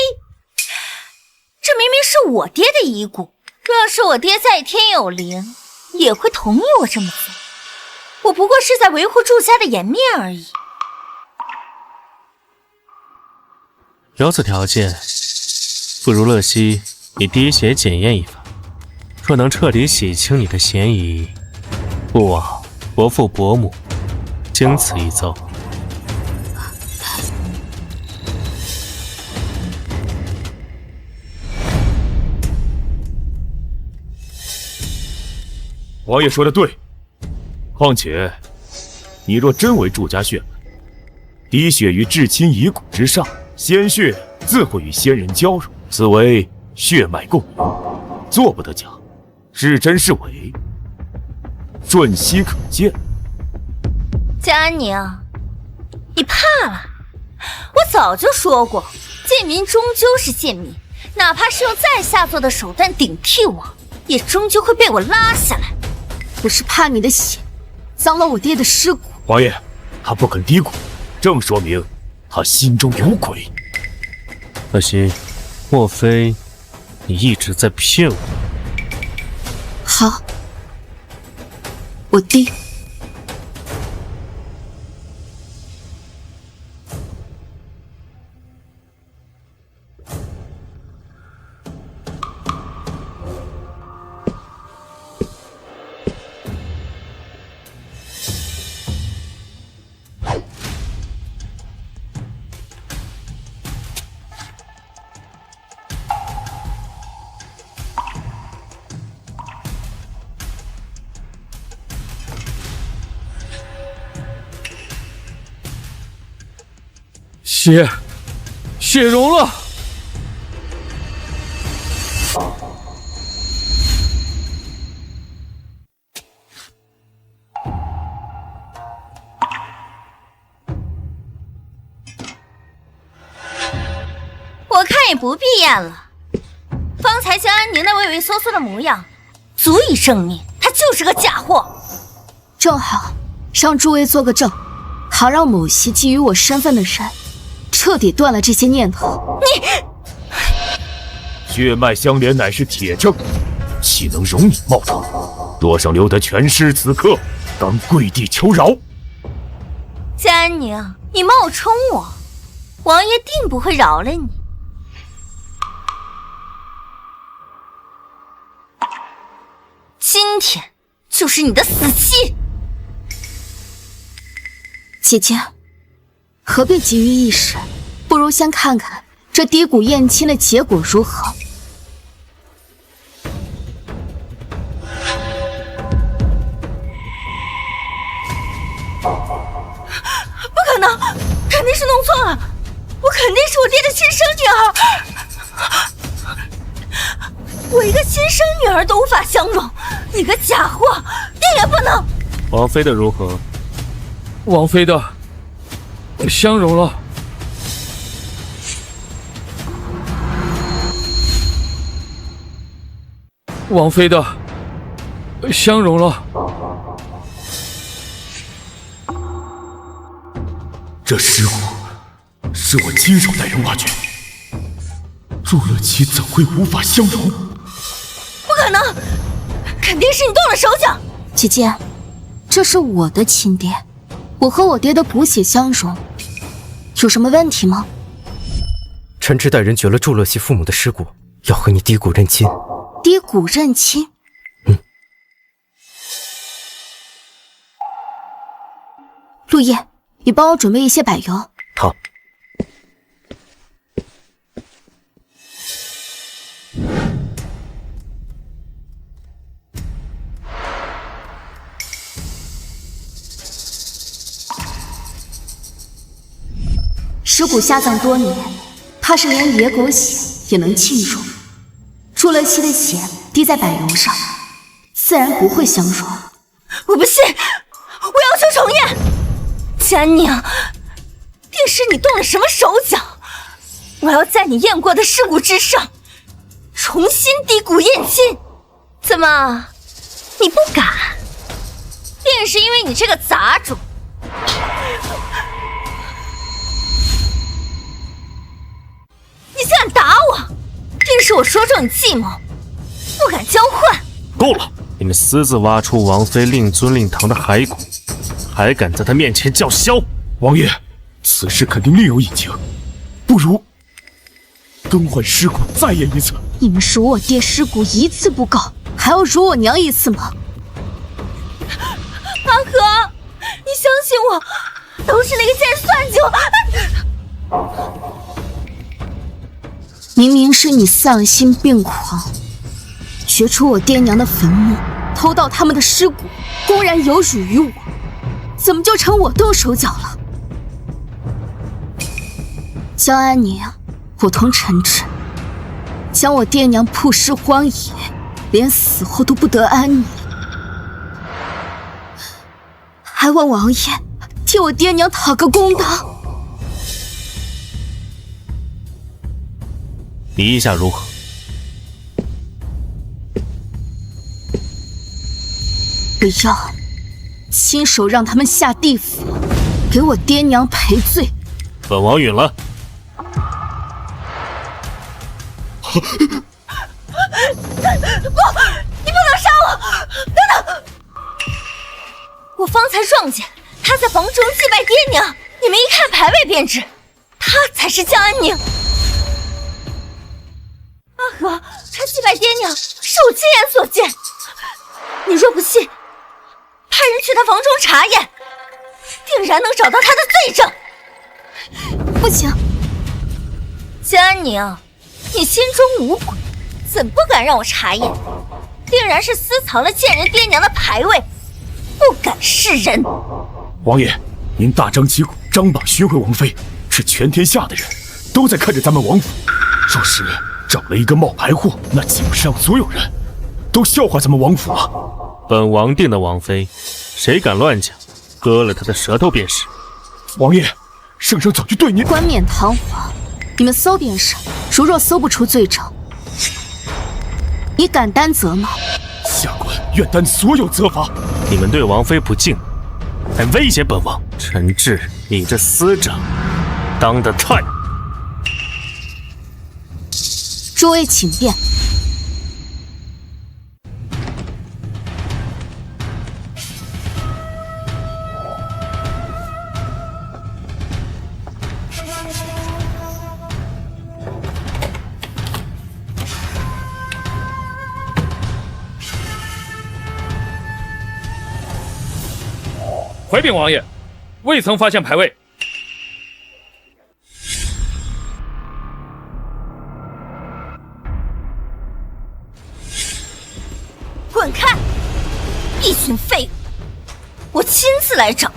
这明明是我爹的遗骨，若是我爹在天有灵，也会同意我这么做。我不过是在维护祝家的颜面而已。有此条件，不如乐西以滴血检验一番，若能彻底洗清你的嫌疑，不枉伯父伯母经此一奏。王爷说的对，况且你若真为祝家血脉，滴血于至亲遗骨之上，鲜血自会与先人交融，此为血脉共有，做不得假，是真是伪，瞬息可见。江安宁，你怕了？我早就说过，贱民终究是贱民，哪怕是用再下作的手段顶替我，也终究会被我拉下来。我是怕你的血脏了我爹的尸骨。王爷，他不肯低谷，正说明他心中有鬼。可惜，莫非你一直在骗我？好，我低。血融了。我看也不必验了。方才江安宁那畏畏缩缩的模样，足以证明他就是个假货。正好让诸位做个证，好让某些觊觎我身份的人彻底断了这些念头。你血脉相连乃是铁证，岂能容你冒充？若想留得全尸，此刻当跪地求饶。江安宁，你冒充我，王爷定不会饶了你。今天就是你的死期。姐姐，何必急于一时？不如先看看这低谷验亲的结果如何。不可能，肯定是弄错了，我肯定是我爹的亲生女儿。我一个亲生女儿都无法相容，你个假货，爹也不能。王妃的如何？王妃的相容了。王妃的相容了。这尸骨是我亲手带人挖掘，祝乐琪怎会无法相容？不可能，肯定是你动了手脚。姐姐，这是我的亲爹，我和我爹的骨血相融，有什么问题吗？臣知带人掘了祝乐熙父母的尸骨，要和你低谷认亲。低谷认亲？陆叶，你帮我准备一些柏油。好。尸骨下葬多年，怕是连野狗血也能浸入。祝乐熙的血滴在柏油上，自然不会相融。我不信，我要求重验。江宁，定是你动了什么手脚？我要在你验过的尸骨之上，重新低谷验亲。怎么，你不敢？定是因为你这个杂种。你竟敢打我！定是我说中你计谋，不敢交换。够了！你们私自挖出王妃令尊令堂的骸骨，还敢在他面前叫嚣！王爷，此事肯定另有隐情，不如更换尸骨再验一次。你们数我爹尸骨一次不够，还要数我娘一次吗？阿和，你相信我，都是那个贱人算计我。明明是你丧心病狂，掘出我爹娘的坟墓，偷盗他们的尸骨，公然有辱于我，怎么就成我动手脚了？江安宁，我同臣职，将我爹娘曝尸荒野，连死后都不得安宁，还望王爷替我爹娘讨个公道。你意下如何？我要亲手让他们下地府，给我爹娘赔罪。本王允了。不，你不能杀我！等等，我方才撞见他在房中祭拜爹娘，你们一看牌位便知，他才是江安宁。阿和，他祭拜爹娘是我亲眼所见，你若不信，派人去他房中查验，定然能找到他的罪证。不行，江安宁，你心中无鬼，怎不敢让我查验？定然是私藏了贱人爹娘的牌位，不敢示人。王爷，您大张旗鼓张榜寻回王妃，是全天下的人都在看着咱们王府。若是找了一个冒牌货，那岂不是让所有人都笑话咱们王府啊？本王定的王妃，谁敢乱讲，割了他的舌头便是。王爷，圣上早就对您冠冕堂皇，你们搜便是。如若搜不出罪证，你敢担责吗？下官愿担所有责罚。你们对王妃不敬，还威胁本王，臣治你这司长当得太。诸位请便。回禀王爷，未曾发现牌位。滚开！一群废物，我亲自来找。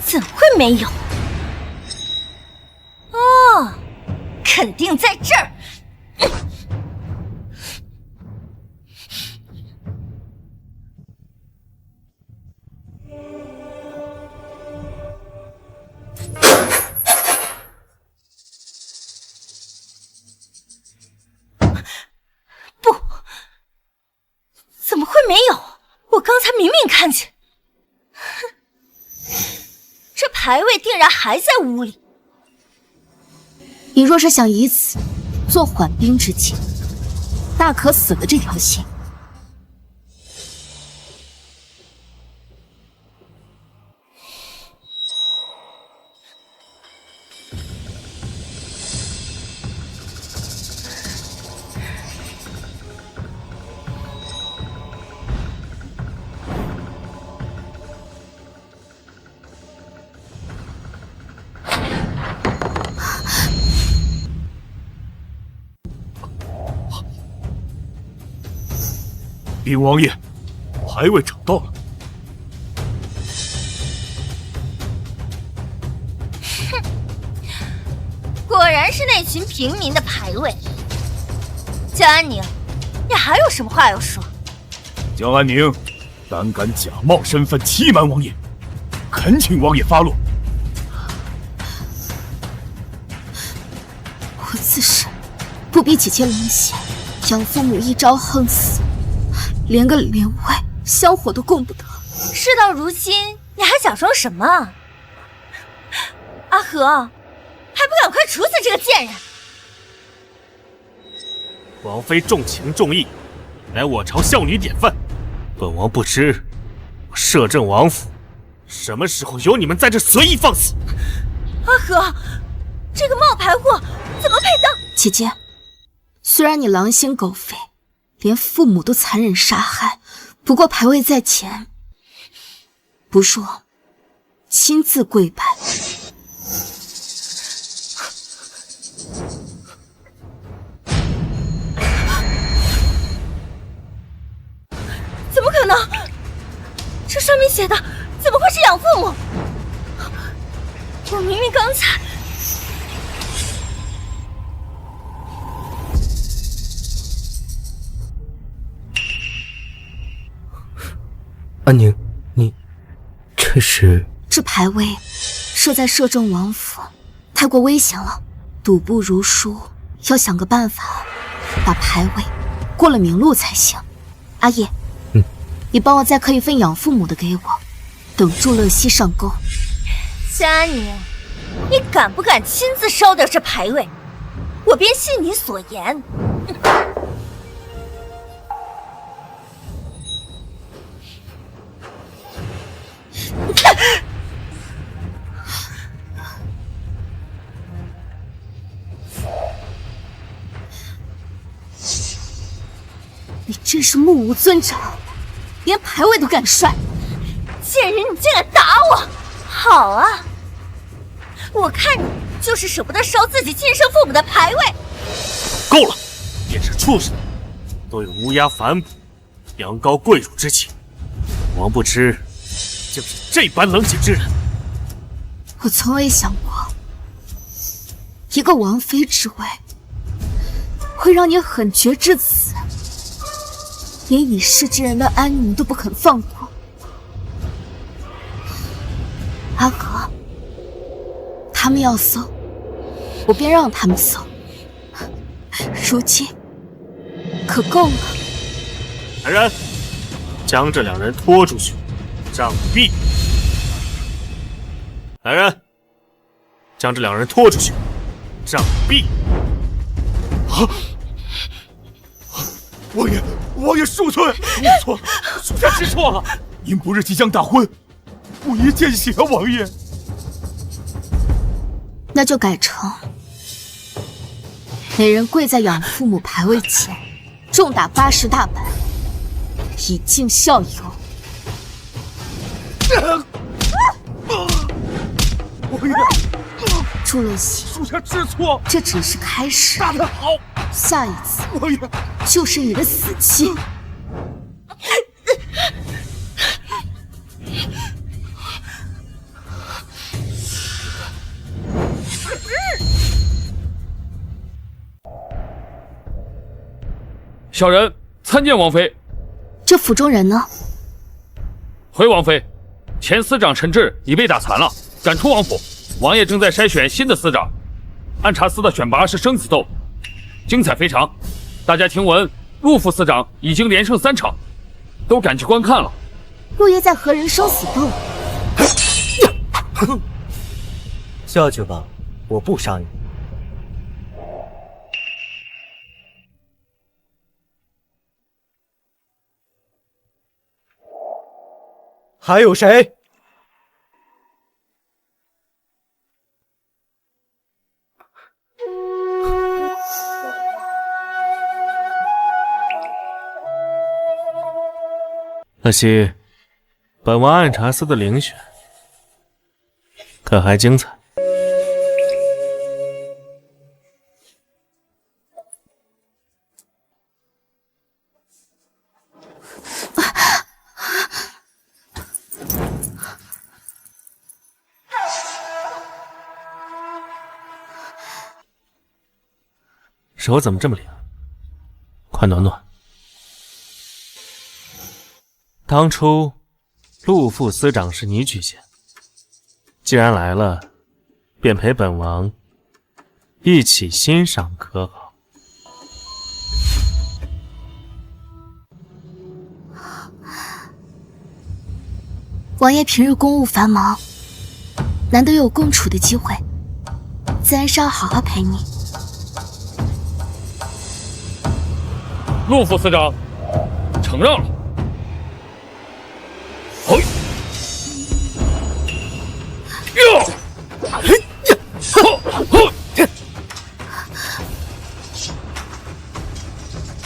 怎会没有？哦，肯定在这儿。不，怎么会没有？我刚才明明看见。这牌位定然还在屋里。你若是想以此做缓兵之计，大可死了这条心。禀王爷，牌位找到了。哼，果然是那群平民的牌位。江安宁，你还有什么话要说？江安宁胆敢假冒身份欺瞒王爷，恳请王爷发落。我自是不比姐姐冷血，养父母一朝横死，连个连位香火都供不得。事到如今，你还假装什么？阿和，还不赶快处死这个贱人！王妃重情重义，乃我朝孝女典范。本王不知，我摄政王府什么时候有你们在这随意放肆？阿和，这个冒牌货怎么配当？姐姐，虽然你狼心狗肺，连父母都残忍杀害，不过牌位在前，不若亲自跪拜。怎么可能？这上面写的怎么会是养父母？我明明刚才……安宁，你这是？这牌位设在摄政王府，太过危险了，赌不如输，要想个办法把牌位过了明路才行。阿叶，你帮我再刻一份养父母的给我，等祝乐西上钩。江安宁，你敢不敢亲自烧掉这牌位？我便信你所言。你真是目无尊长，连牌位都敢摔！贱人，你竟敢打我！好啊，我看你就是舍不得烧自己亲生父母的牌位。够了，便是畜生，都有乌鸦反哺、羊羔跪乳之情。王不知就是这般冷血之人。我从未想过，一个王妃之位会让你狠绝至此，连已逝之人的安宁都不肯放过。阿和，他们要搜，我便让他们搜。如今可够了。来人，将这两人拖出去，杖毙！来人，将这两人拖出去，杖毙！啊！王爷恕罪，错了，属下知错了。您不是即将大婚，不宜见血啊，王爷。那就改成每人跪在养父母牌位前，重打80大板，以儆效尤。王爷，祝乐西，属下知错，这只是开始。打得好，下一次王爷就是你的死期。小人参见王妃。这府中人呢？回王妃，前司长陈志已被打残了，赶出王府。王爷正在筛选新的司长。按察司的选拔是生死斗，精彩非常。大家听闻陆副司长已经连胜3场，都赶去观看了。陆爷在和人生死斗？下去吧，我不杀你。还有谁？可惜，本王按察司的遴选可还精彩。手怎么这么凉？快暖暖。当初陆副司长是你举荐，既然来了，便陪本王一起欣赏可好？王爷平日公务繁忙，难得有共处的机会，自然是要好好陪你。陆副司长承让了。嘿，哟，嘿呀，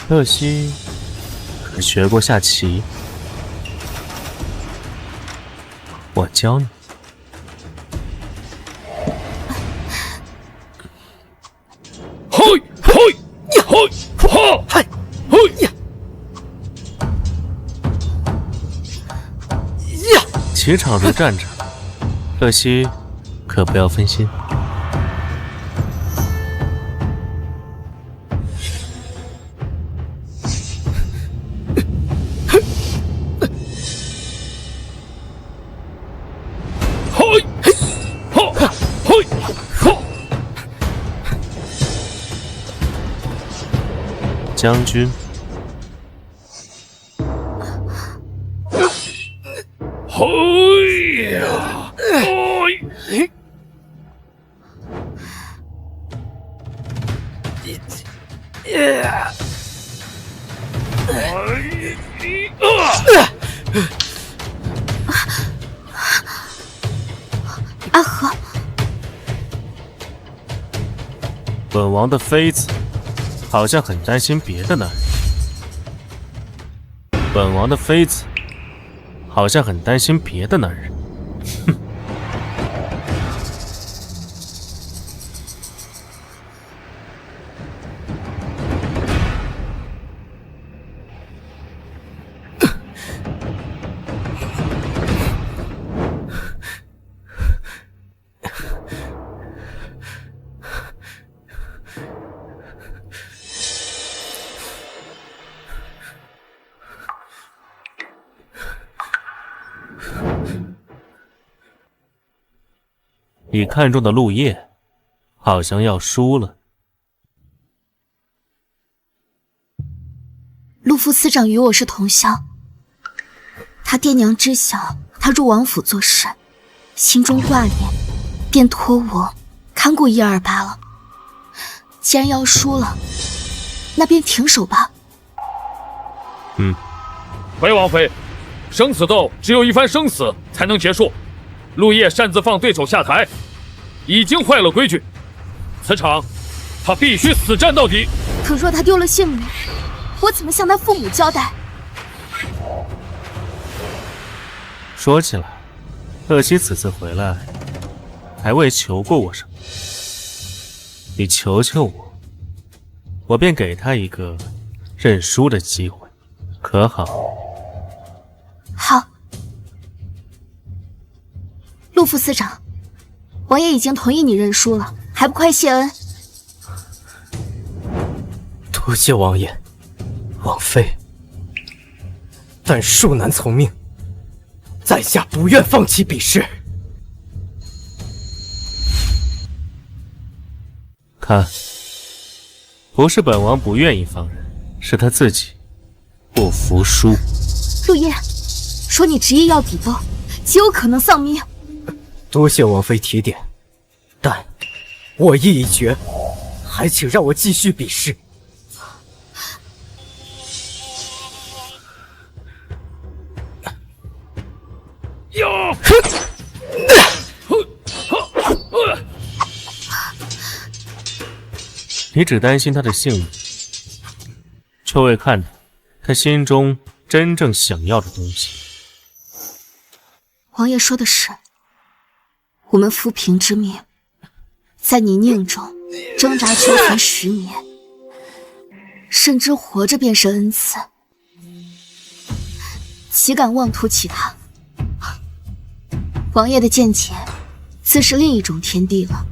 乐西可学过下棋？我教你。嘿，嘿，呀，嘿，哈，嘿，嘿呀，呀！棋场如战场，乐西可不要分心。将军。嘿呀！哎！阿和，本王的妃子好像很担心别的男人。本王的妃子好像很担心别的男人。哼！你看中的陆叶，好像要输了。陆副司长与我是同乡，他爹娘知晓他入王府做事，心中挂念，便托我看顾128了。既然要输了，那便停手吧。回王妃，生死斗只有一番生死才能结束。陆叶擅自放对手下台，已经坏了规矩。此场他必须死战到底。可若他丢了性命，我怎么向他父母交代？说起来，乐西此次回来，还未求过我什么。你求求我，我便给他一个认输的机会，可好？好。陆副司长，王爷已经同意你认输了，还不快谢恩？多谢王爷、王妃，但恕难从命，在下不愿放弃比试。看，不是本王不愿意放人，是他自己不服输。陆叶，说你执意要比斗，极有可能丧命。多谢王妃提点，但我意已决，还请让我继续比试。哟！你只担心他的性命，却未看到他心中真正想要的东西。王爷说的是，我们扶贫之命，在泥泞中挣扎求存10年，甚至活着便是恩赐，岂敢妄图其他？王爷的见解，自是另一种天地了。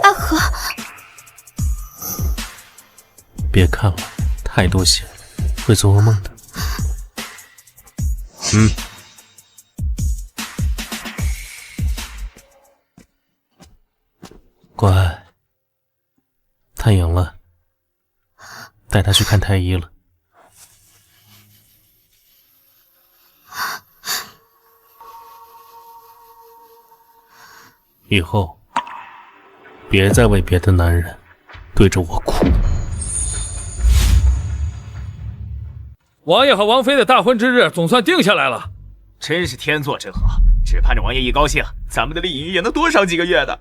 阿和，别看了，太多血会做噩梦的。乖，他赢了，带他去看太医了。以后别再为别的男人对着我哭。王爷和王妃的大婚之日总算定下来了，真是天作之合，只盼着王爷一高兴，咱们的丽影也能多上几个月的。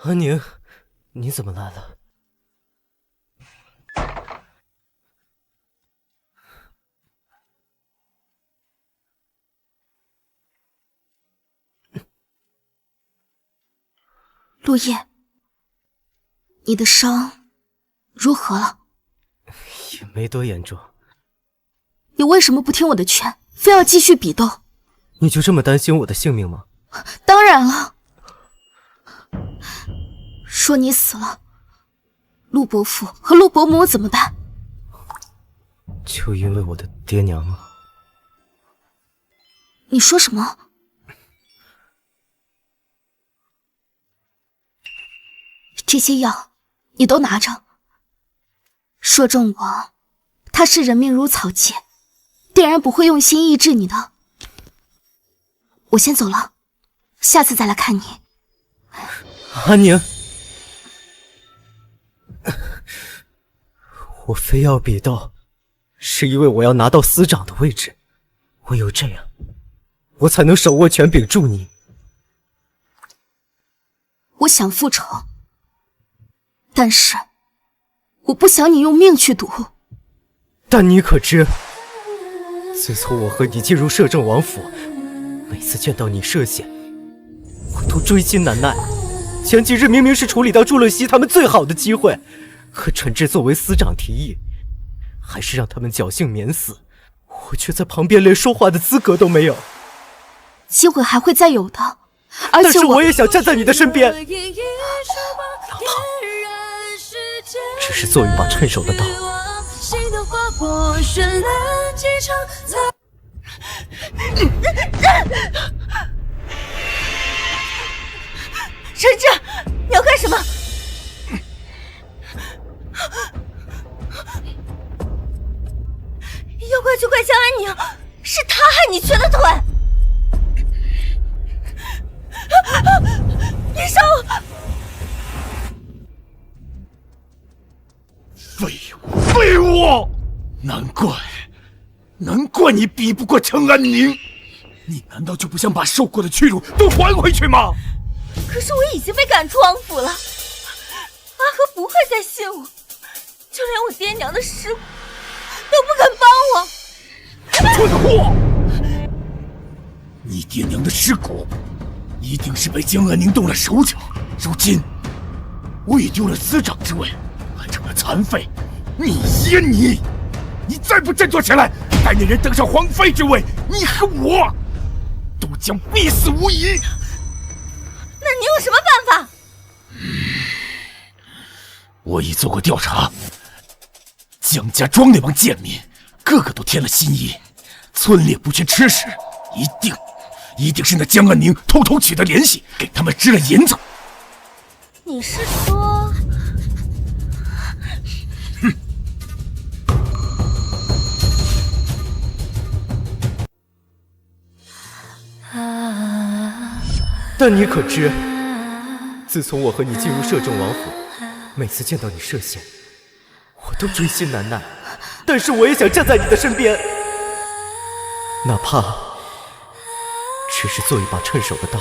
阿宁，你怎么来了？陆叶，你的伤如何了？也没多严重。你为什么不听我的劝，非要继续比斗？你就这么担心我的性命吗？当然了。说你死了，陆伯父和陆伯母怎么办？就因为我的爹娘吗？你说什么？这些药你都拿着。摄政王，他视人命如草芥，定然不会用心医治你的。我先走了，下次再来看你。安宁，我非要比斗，是因为我要拿到司长的位置，唯有这样，我才能手握权柄助你。我想复仇，但是我不想你用命去赌。但你可知，自从我和你进入摄政王府，每次见到你涉险，我都锥心难耐。前几日明明是处理到祝乐熙他们最好的机会，可陈志作为司长提议，还是让他们侥幸免死，我却在旁边连说话的资格都没有。机会还会再有的，而且但是我也想站在你的身边，哪怕只是做一把趁手的刀。陈志，你要干什么？要怪就怪江安宁，是他害你瘸了腿。医生，废物！难怪你比不过江安宁，你难道就不想把受过的屈辱都还回去吗？可是我已经被赶出王府了，阿和不会再信我，就连我爹娘的尸骨都不肯帮我。蠢货！你爹娘的尸骨一定是被江安宁动了手脚，如今我已丢了司长之位，还成了残废。你再不振作起来，待那人登上皇妃之位，你和我都将必死无疑。那你有什么办法？我已做过调查，江家庄那帮贱民个个都添了新意，村里不缺吃食，一定是那江安宁偷偷取得联系，给他们支了银子。你是说？但你可知，自从我和你进入摄政王府，每次见到你涉险，我都锥心难耐。但是我也想站在你的身边，哪怕只是做一把趁手的刀。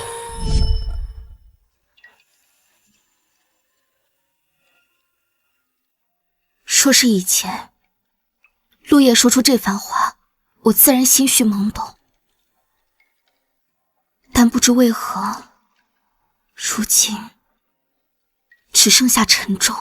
说是以前，陆叶说出这番话，我自然心绪懵懂。但不知为何，如今只剩下沉重。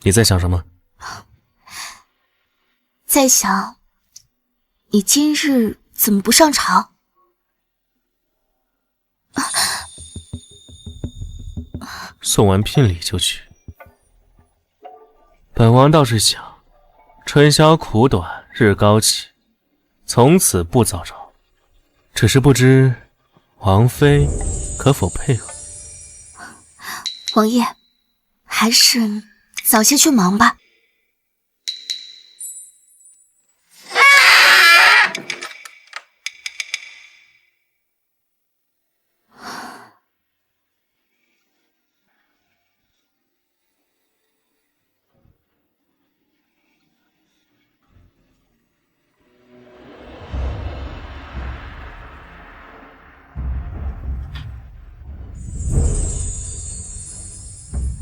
你在想什么？在想，你今日怎么不上朝？送完聘礼就去。本王倒是想，春宵苦短，日高起，从此不早朝。只是不知王妃可否配合？王爷，还是早些去忙吧。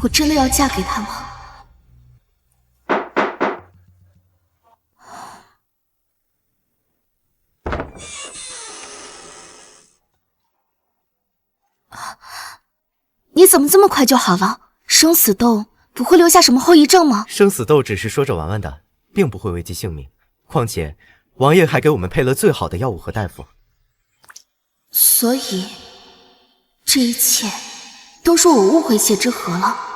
我真的要嫁给他吗？你怎么这么快就好了？生死斗不会留下什么后遗症吗？生死斗只是说着玩玩的，并不会危及性命。况且，王爷还给我们配了最好的药物和大夫。所以，这一切都是我误会谢之河了。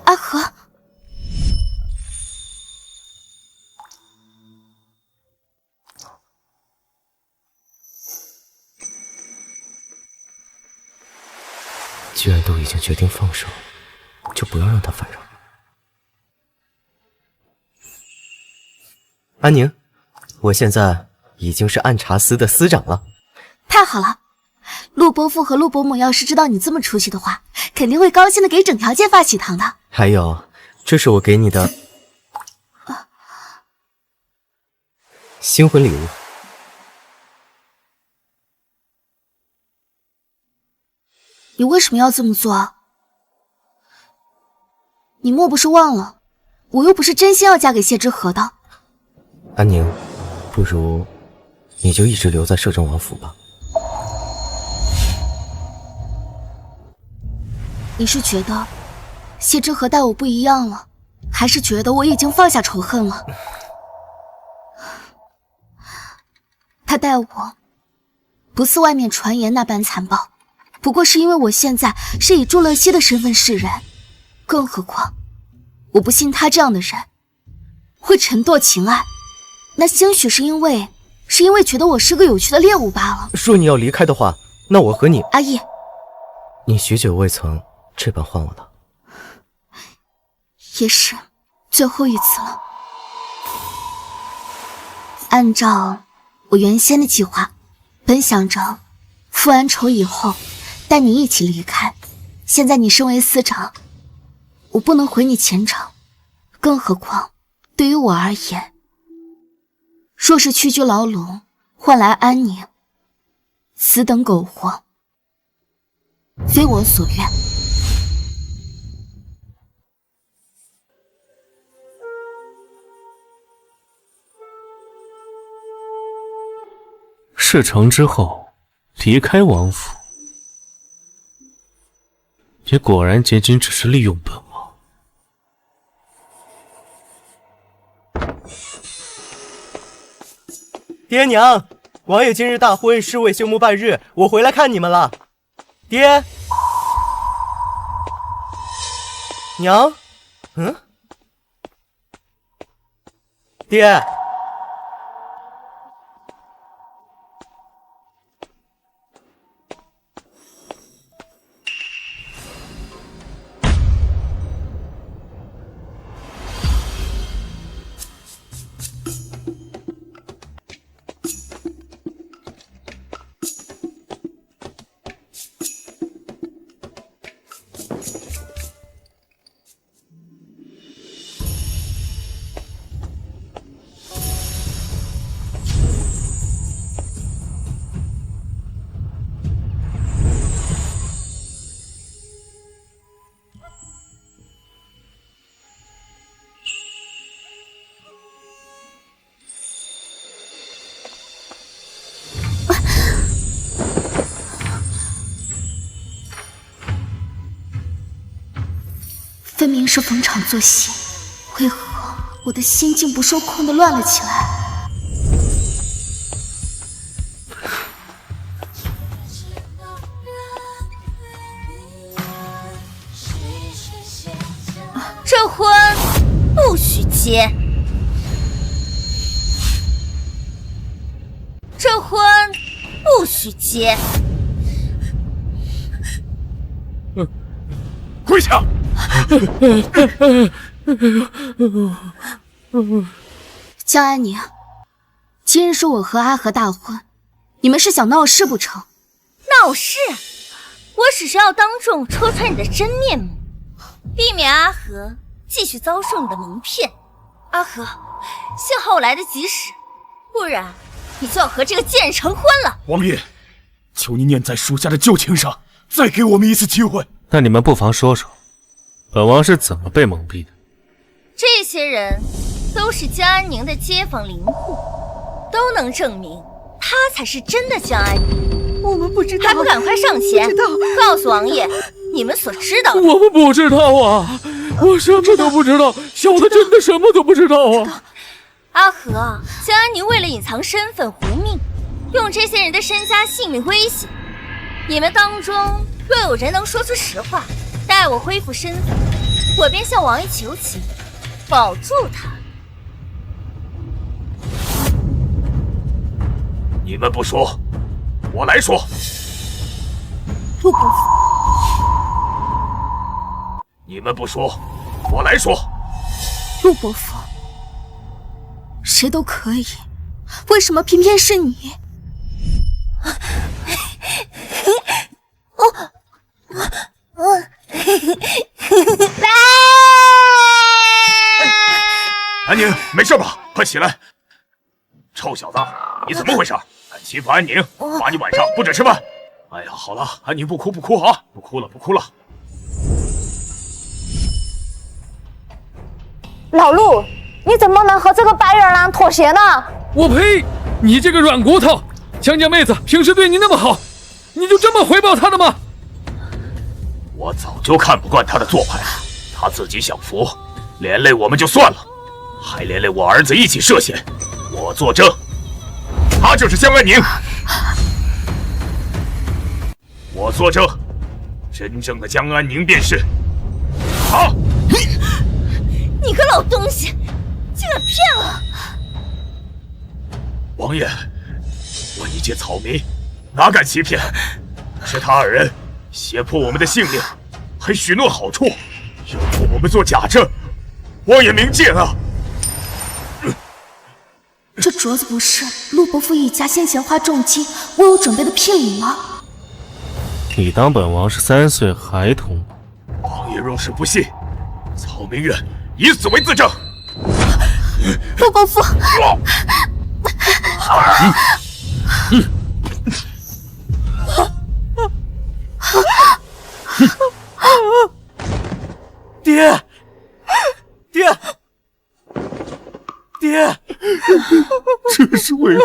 阿和，既然都已经决定放手，就不要让他烦扰。安宁，我现在已经是暗茶司的司长了。太好了！陆伯父和陆伯母要是知道你这么出息的话，肯定会高兴的给整条街发喜糖的。还有，这是我给你的新婚礼物。你为什么要这么做？你莫不是忘了，我又不是真心要嫁给谢之河的。安宁，不如你就一直留在摄政王府吧。你是觉得谢之河待我不一样了，还是觉得我已经放下仇恨了？他待我不似外面传言那般残暴，不过是因为我现在是以祝乐西的身份示人，更何况我不信他这样的人会沉堕情爱，那兴许是因为觉得我是个有趣的猎物罢了。若你要离开的话，那我和你……阿义，你许久未曾这般唤我了，也是最后一次了。按照我原先的计划，本想着复完仇以后带你一起离开，现在你身为司长，我不能回你前程，更何况对于我而言，若是屈居牢笼换来安宁，此等苟活非我所愿。事成之后，离开王府，也果然仅仅只是利用本王。爹娘，王爷今日大婚，侍卫休沐半日，我回来看你们了。爹，娘，爹。分明是逢场作戏，为何我的心竟不受控地乱了起来？这婚不许结，这婚不许结。跪下！江安宁，今日是我和阿和大婚，你们是想闹事不成？闹事？我只是要当众戳穿你的真面目，避免阿和继续遭受你的蒙骗。阿和，幸好我来得及时，不然你就要和这个贱人成婚了。王爷，求你念在属下的旧情上，再给我们一次机会。那你们不妨说说，本王是怎么被蒙蔽的？这些人都是江安宁的街坊邻户，都能证明他才是真的江安宁。我们不知道，还不赶快上前告诉王爷你们所知道的。我们不知道啊，我什么都不知道，小的真的什么都不知道啊。阿和，江安宁为了隐藏身份胡命，用这些人的身家性命威胁。你们当中若有人能说出实话，待我恢复身份，我便向王爷求情，保住他。你们不说，我来说。陆伯父，你们不说，我来说。陆伯父，谁都可以，为什么偏偏是你？安宁，没事吧？快起来！臭小子，你怎么回事？敢欺负安宁，罚你晚上不准吃饭。哎呀，好了，安宁不哭不哭啊，不哭了不哭了。老陆，你怎么能和这个白眼狼妥协呢？我呸！你这个软骨头！江家妹子平时对你那么好，你就这么回报她的吗？我早就看不惯他的做派了，他自己想服，连累我们就算了，还连累我儿子一起涉险。我作证，他就是江安宁。我作证，真正的江安宁便是他。你个老东西，竟然骗我！王爷，我一介草民，哪敢欺骗？是他二人胁迫我们的性命，还许诺好处，要迫我们做假证，我也明鉴啊。这镯子不是陆伯父一家先前花重金为我准备的聘礼吗？你当本王是3岁孩童？王爷若是不信，草民愿以死为自证。陆伯父，爹，爹，爹，这是为何？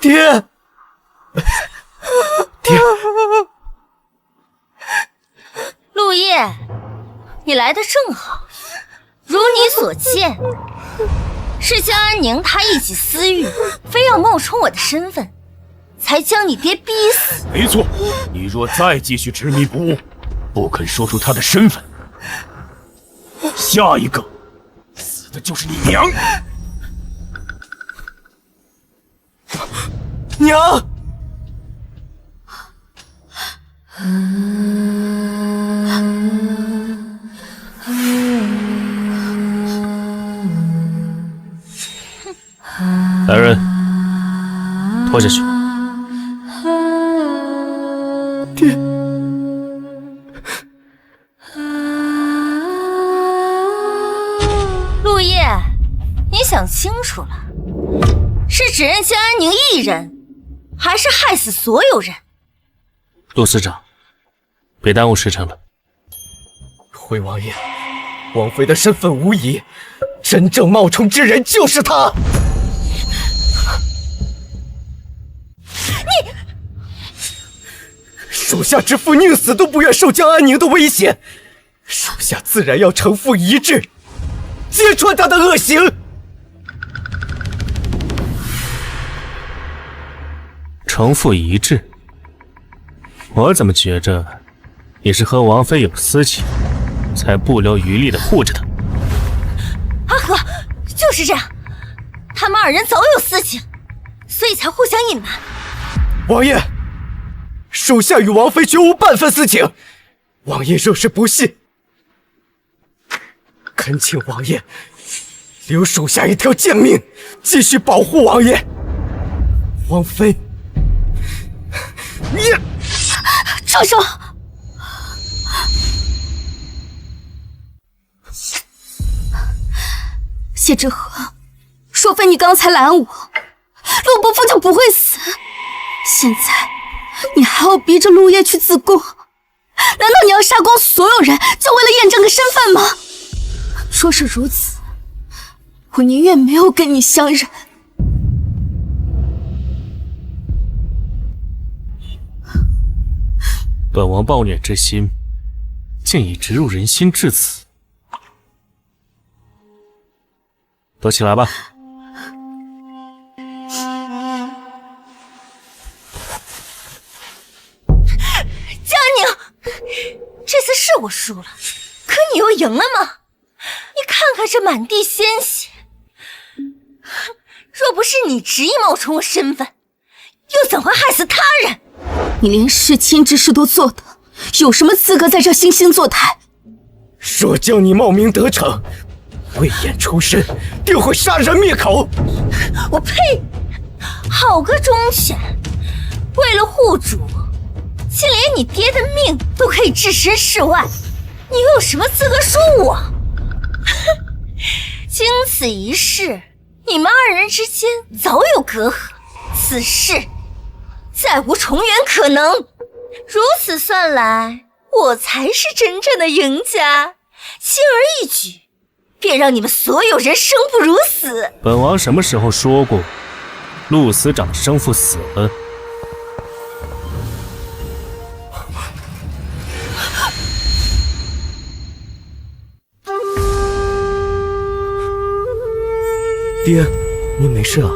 爹，爹，陆叶，你来的正好。如你所见，是江安宁他一己私欲，非要冒充我的身份，才将你爹逼死。没错，你若再继续执迷不悟，不肯说出他的身份，下一个死的就是你娘。娘！来人，拖下去。爹，陆叶，你想清楚了，是只认江安宁一人，还是害死所有人？陆司长，别耽误时辰了。回王爷，王妃的身份无疑，真正冒充之人就是他。你，属下知父宁死都不愿受江安宁的威胁，属下自然要承父遗志，揭穿他的恶行。承父遗志？我怎么觉着你是和王妃有私情，才不留余力的护着她？阿和，就是这样，他们二人早有私情，所以才互相隐瞒。王爷，属下与王妃绝无半分私情。王爷若是不信，恳请王爷留属下一条贱命，继续保护王爷。王妃，你住手！谢之河，若非你刚才拦我，陆伯父就不会死。现在你还要逼着陆叶去自宫，难道你要杀光所有人，就为了验证个身份吗？若是如此，我宁愿没有跟你相认。本王暴虐之心，竟已植入人心至此。都起来吧。江宁，这次是我输了，可你又赢了吗？你看看这满地鲜血，若不是你执意冒充我身份，又怎会害死他人？你连弑亲之事都做得，有什么资格在这惺惺作态？若将你冒名得逞，慧眼出身，定会杀人灭口。我呸！好个忠犬，为了护主，竟连你爹的命都可以置身事外，你又有什么资格说我？经此一事，你们二人之间早有隔阂，此事再无重圆可能。如此算来，我才是真正的赢家，轻而易举便让你们所有人生不如死。本王什么时候说过陆司长的生父死了？爹，您没事啊？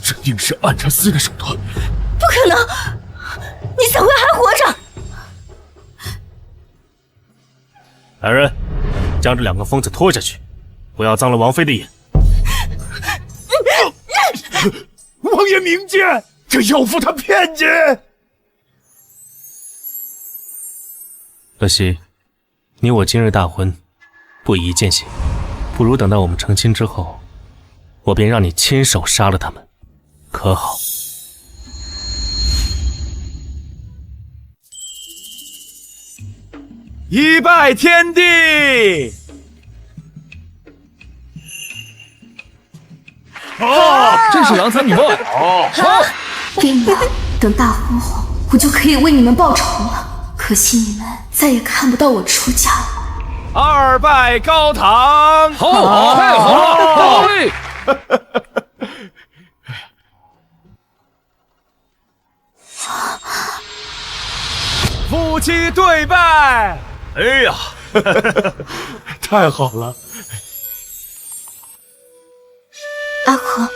这定是暗杀司的手段。不可能，你怎会还活着？来人，将这两个疯子拖下去，不要脏了王妃的眼。王爷明鉴，这妖妇她骗你！乐西，你我今日大婚，不宜见血，不如等到我们成亲之后，我便让你亲手杀了他们，可好？一拜天地！真是郎才女貌。好，爹娘，等大婚后，我就可以为你们报仇了。可惜你们再也看不到我出嫁了。二拜高堂！好，太好了，到位！夫妻对拜！哎呀，太好了！阿和，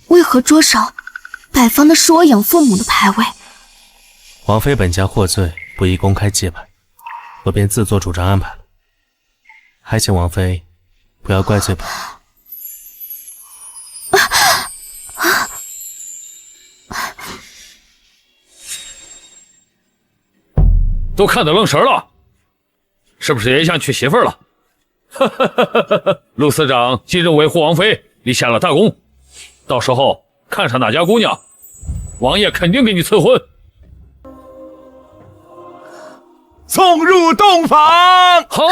为何桌上摆放的是我养父母的牌位？王妃本家获罪，不宜公开祭拜，我便自作主张安排了。还请王妃不要怪罪本。都看得愣神了，是不是也想娶媳妇儿了？陆司长今日维护王妃，立下了大功，到时候看上哪家姑娘，王爷肯定给你赐婚。送入洞房。好，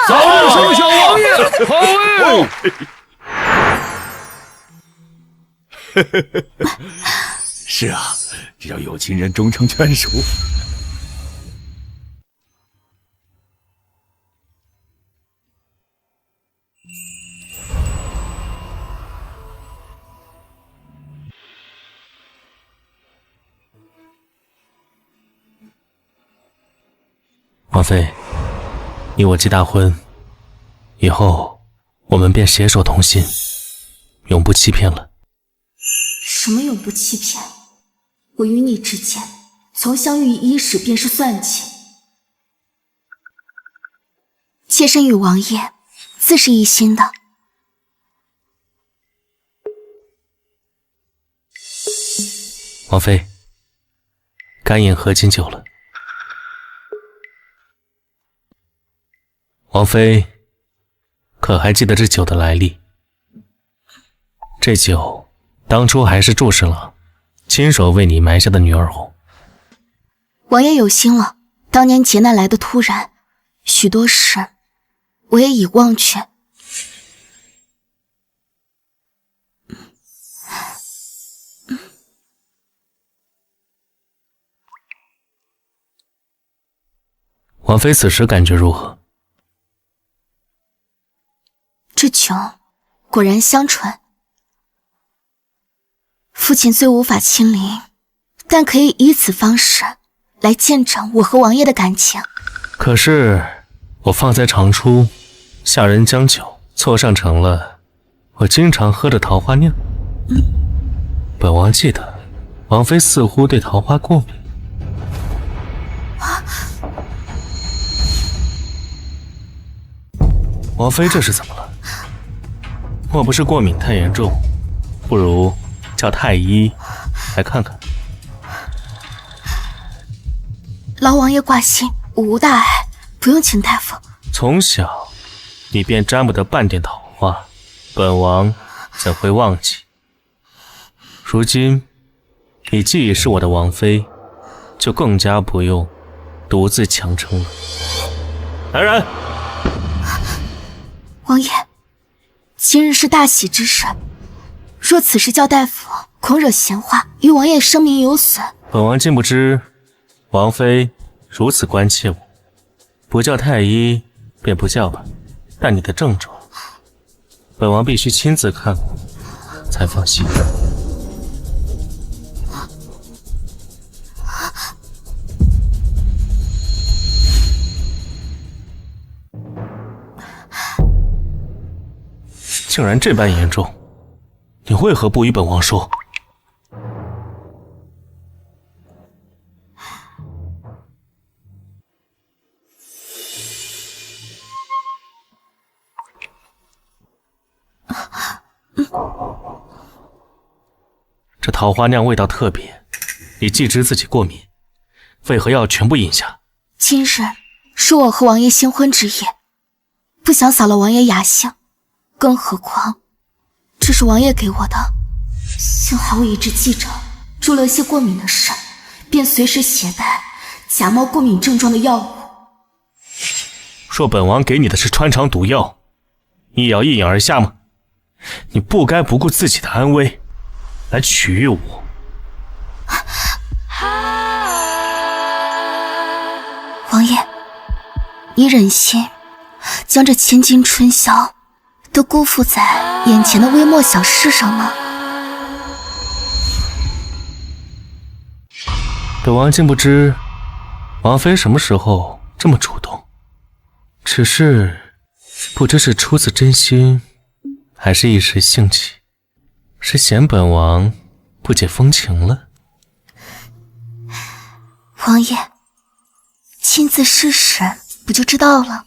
早日生小王爷。好哎。是啊，只要有情人终成眷属。王妃，你我既大婚，以后我们便携手同心，永不欺骗了。什么永不欺骗？我与你之间，从相遇伊始便是算计，妾身与王爷自是一心的。王妃，该饮合卺酒了。王妃，可还记得这酒的来历？这酒当初还是祝侍郎亲手为你埋下的女儿红。王爷有心了，当年劫难来的突然，许多事我也已忘却。王妃此时感觉如何？这酒果然香醇。父亲虽无法亲临，但可以以此方式来见证我和王爷的感情。可是我方才常出，下人将酒错上成了我经常喝的桃花酿。本王记得王妃似乎对桃花过敏。王妃这是怎么了？莫不是过敏太严重？不如叫太医来看看。劳王爷挂心，我无大碍，不用请大夫。从小你便沾不得半点桃花，本王怎会忘记？如今你既已是我的王妃，就更加不用独自强撑了。来人！王爷，今日是大喜之日，若此时叫大夫，恐惹闲话，与王爷声名有损。本王竟不知王妃如此关切我，不叫太医便不叫吧。但你的症状，本王必须亲自看过才放心。竟然这般严重，你为何不与本王说？这桃花酿味道特别，你既知自己过敏，为何要全部饮下？今日是我和王爷新婚之夜，不想扫了王爷雅兴。更何况，这是王爷给我的。幸好我一直记着祝乐西过敏的事，便随时携带假冒过敏症状的药物。若本王给你的是穿肠毒药，你也要一饮而下吗？你不该不顾自己的安危来取悦我。王爷，你忍心将这千金春宵都辜负在眼前的微末小事上吗？本王竟不知王妃什么时候这么主动，只是不知是出自真心，还是一时兴起，是嫌本王不解风情了？王爷，亲自试试不就知道了。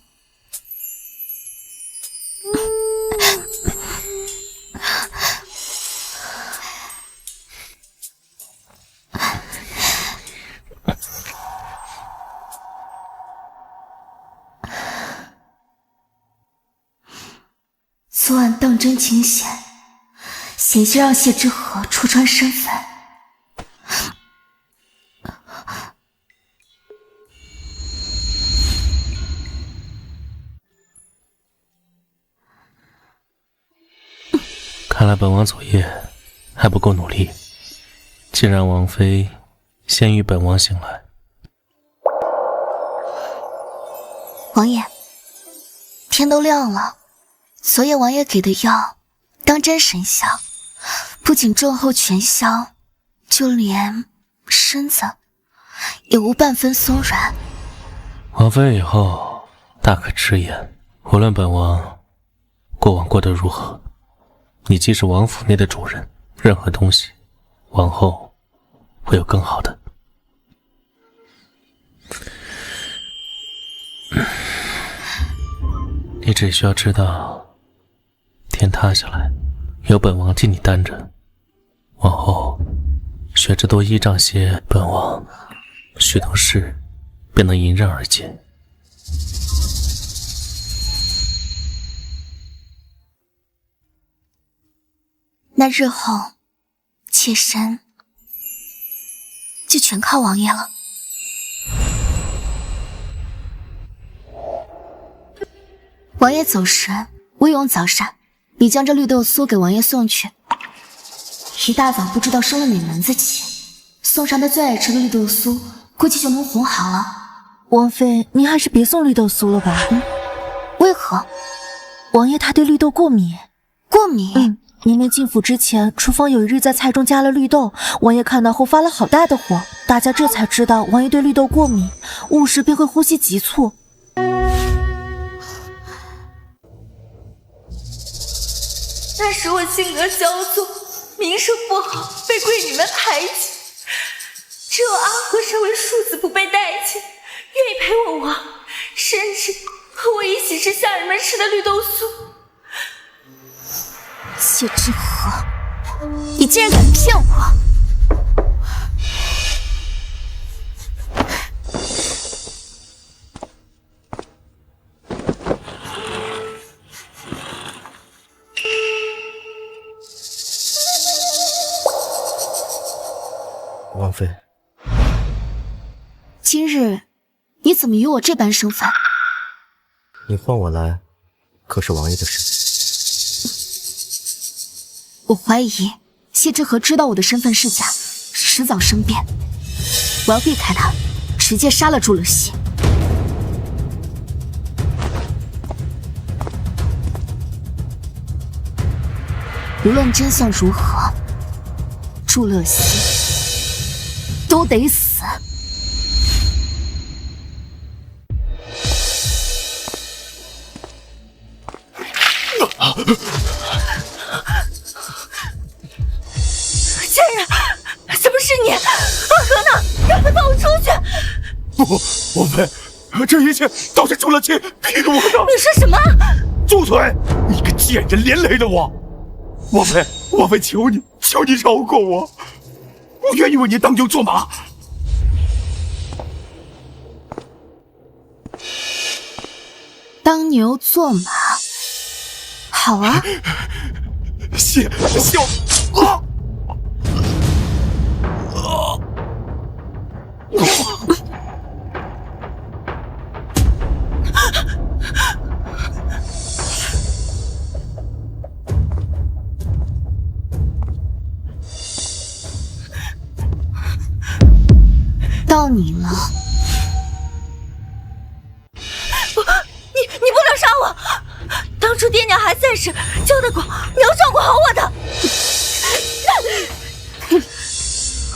昨晚当真惊险，险些让谢之河戳穿身份。看来本王昨夜还不够努力，竟让王妃先于本王醒来。王爷，天都亮了，昨夜王爷给的药当真神效，不仅症候全消，就连身子也无半分松软。王妃以后大可直言，无论本王过往过得如何，你既是王府内的主人，任何东西往后会有更好的。你只需要知道，天塌下来，由本王替你担着。往后，学着多依仗些，本王许多事便能迎刃而解。那日后，妾身就全靠王爷了。王爷走时，微用早膳，你将这绿豆酥给王爷送去。一大早不知道生了哪门子气，送上他最爱吃的绿豆酥，估计就能哄好了。王妃，您还是别送绿豆酥了吧？为何？王爷他对绿豆过敏。过敏？年年进府之前，厨房有一日在菜中加了绿豆，王爷看到后发了好大的火，大家这才知道王爷对绿豆过敏，误时便会呼吸急促。那时我性格骄纵，名声不好，被闺女们排挤。只有阿和身为庶子不被待见，愿意陪我玩，甚至和我一起吃下人们吃的绿豆酥。谢之河，你竟然敢骗我！王妃，今日你怎么与我这般生分？你唤我来，可是王爷的事？我怀疑谢之河知道我的身份是假，迟早生变。我要避开他，直接杀了祝乐熙。无论真相如何，祝乐熙都得死。贱人，怎么是你？阿和呢？让他放我出去！不，王妃，这一切都是祝乐熙逼我的。你说什么？住嘴！你个贱人，连累的我！王妃，王妃，求你饶过我，我愿意为你当牛做马。当牛做马，好啊！笑啊！到你了。你不能杀我！当初爹娘还在时交代过，你要照顾好我的。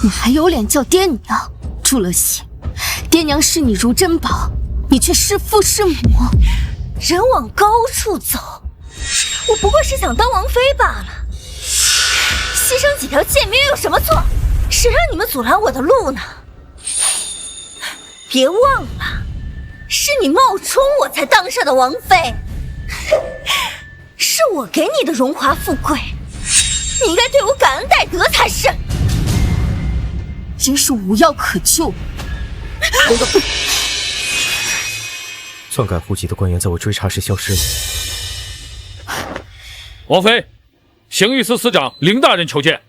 你还有脸叫爹娘？祝乐熙，爹娘视你如珍宝，你却弑父弑母。人往高处走，我不过是想当王妃罢了。牺牲几条贱命有什么错？谁让你们阻拦我的路呢？别忘了，是你冒充我才当上的王妃，是我给你的荣华富贵，你应该对我感恩戴德才是。真是无药可救。篡改户籍的官员在我追查时消失了。王妃，刑狱司司长凌大人求见。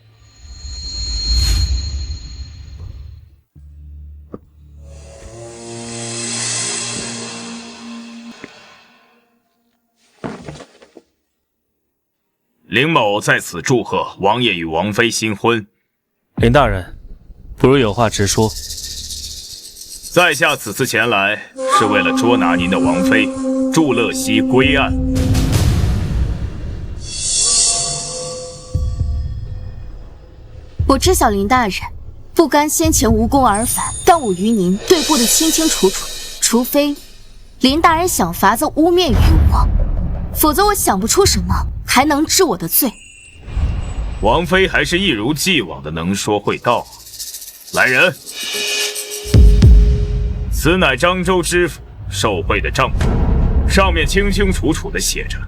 凌某在此祝贺王爷与王妃新婚。林大人，不如有话直说。在下此次前来是为了捉拿您的王妃祝乐熙归案。我知晓林大人不甘先前无功而返，但我与您对簿的清清楚楚，除非林大人想法子污蔑于我，否则我想不出什么还能治我的罪。王妃还是一如既往的能说会道。来人，此乃漳州知府受贿的账簿，上面清清楚楚地写着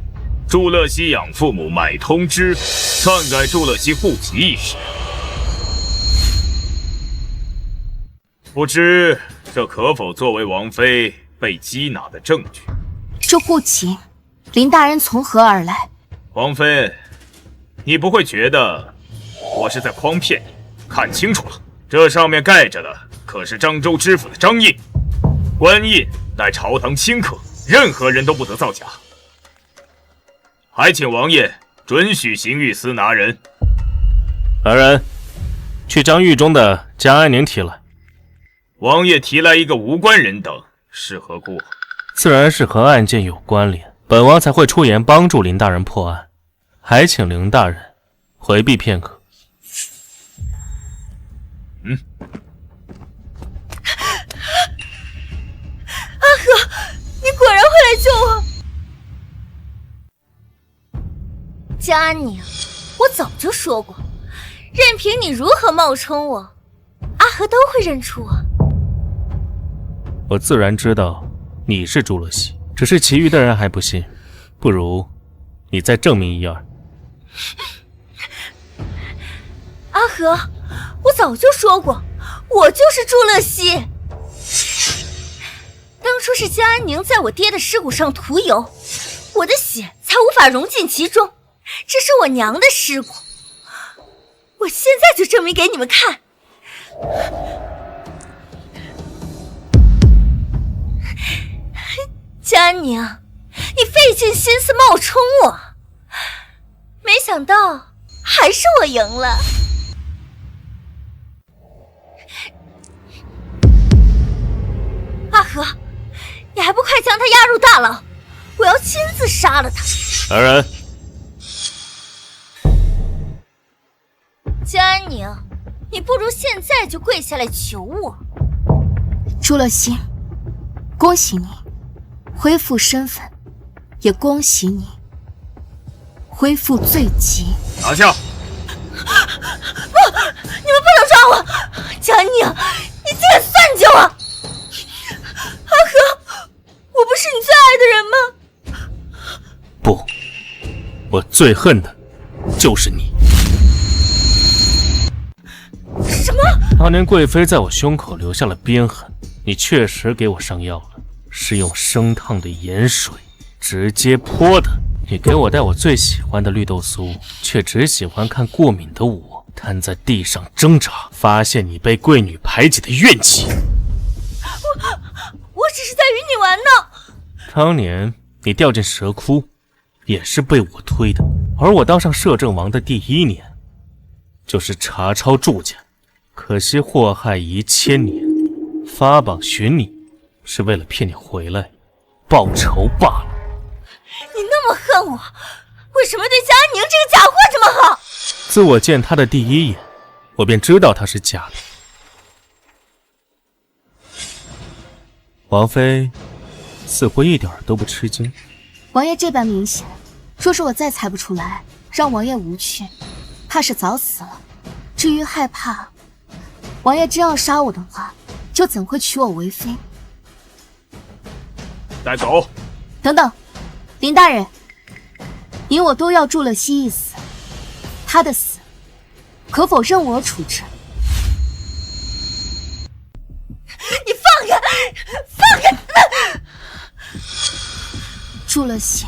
祝乐西养父母买通知，篡改祝乐西户籍一事。不知这可否作为王妃被缉拿的证据？这户籍，林大人从何而来？王妃，你不会觉得我是在诓骗你？看清楚了，这上面盖着的可是漳州知府的章印，官印乃朝堂钦刻，任何人都不得造假。还请王爷准许刑狱司拿人。来人，去将狱中的江安宁提来。王爷提来一个无关人等，是何故？自然是和案件有关联，本王才会出言帮助林大人破案，还请林大人回避片刻。阿和，你果然会来救我。江安宁，我早就说过，任凭你如何冒充我，阿和都会认出我。我自然知道你是朱乐西，只是其余的人还不信，不如你再证明一二。阿和，我早就说过，我就是朱乐西。当初是江安宁在我爹的尸骨上涂油，我的血才无法融进其中。这是我娘的尸骨，我现在就证明给你们看。江安宁，你费尽心思冒充我，没想到还是我赢了。阿和，你还不快将他押入大牢，我要亲自杀了他。来人，江安宁，你不如现在就跪下来求我。朱乐西，恭喜你恢复身份，也恭喜你恢复罪级。拿下！不，你们不能抓我！江安宁，你竟然算计我！阿和，我不是你最爱的人吗？不，我最恨的就是你。什么？当年贵妃在我胸口留下了鞭痕，你确实给我上药了，是用生烫的盐水直接泼的。你给我带我最喜欢的绿豆酥，却只喜欢看过敏的我瘫在地上挣扎，发现你被贵女排挤的怨气。我只是在与你玩呢。当年你掉进蛇窟，也是被我推的，而我当上摄政王的第1年，就是查抄祝家，可惜祸害1000年，发榜寻你，是为了骗你回来报仇罢了。你那么恨我，为什么对江安宁这个假货这么好？自我见他的第1眼，我便知道他是假的。王妃似乎一点都不吃惊。王爷这般明显，若是我再猜不出来，让王爷无趣，怕是早死了。至于害怕，王爷真要杀我的话，就怎会娶我为妃？带走。等等，林大人，你我都要祝乐西一死，他的死可否任我处置？你放开，放开！祝乐西，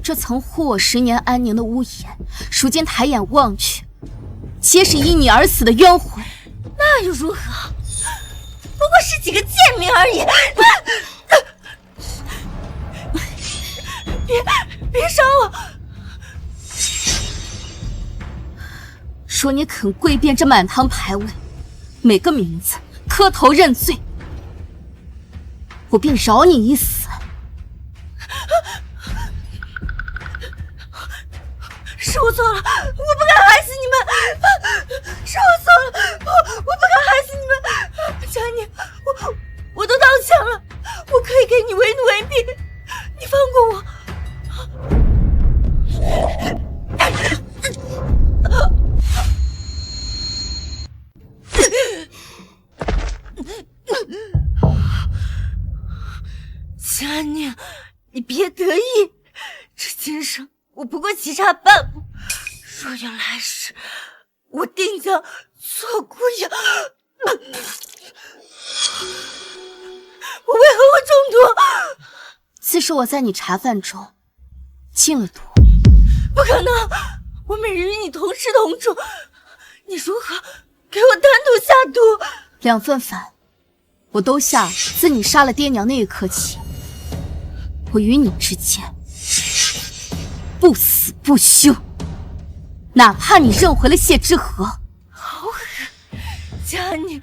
这曾护我10年安宁的屋檐，如今抬眼望去，皆是因你而死的冤魂。那又如何？不过是几个贱民而已。别伤我！说你肯跪遍这满堂牌位，每个名字磕头认罪，我便饶你一死。是我错了，我不该害死你们。是我错了，我不该害死你们。江宁，我都道歉了，我可以给你为奴为婢，你放过我。江宁，你别得意，这今生我不过棋差半步，若有来世，我定将做姑养。我为何会中毒？自是我在你茶饭中进了毒。不可能！我每日与你同吃同住，你如何给我单独下毒？2份饭我都下了，自你杀了爹娘那一刻起，我与你之间不死不休，哪怕你认回了谢之河。好狠，佳宁，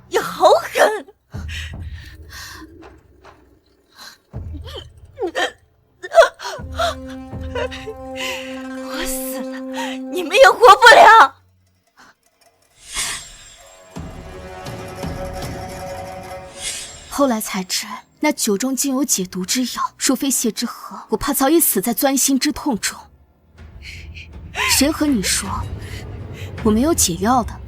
你好狠！我死了，你们也活不了。后来才知，那酒中竟有解毒之药，若非谢之河，我怕早已死在钻心之痛中。谁和你说我没有解药的？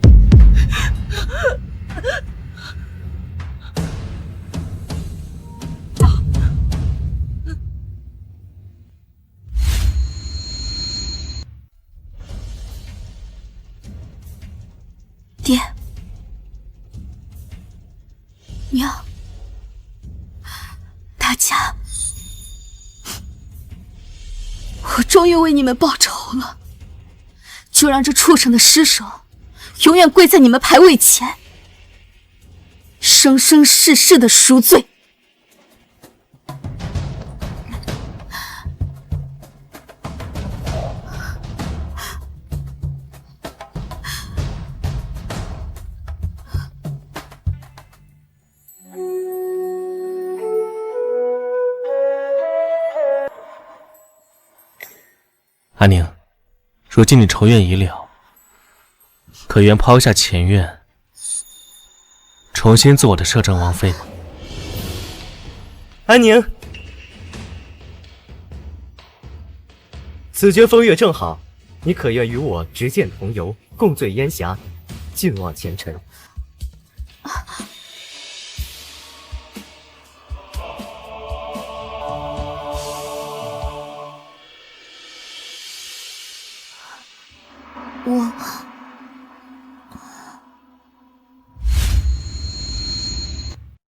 爹，娘，大家，我终于为你们报仇了！就让这畜生的尸首永远跪在你们牌位前，生生世世的赎罪！阿宁，如今你仇怨已了，可愿抛下前怨，重新做我的摄政王妃？安宁，此间风月正好，你可愿与我执剑同游，共醉烟霞，尽忘前尘？我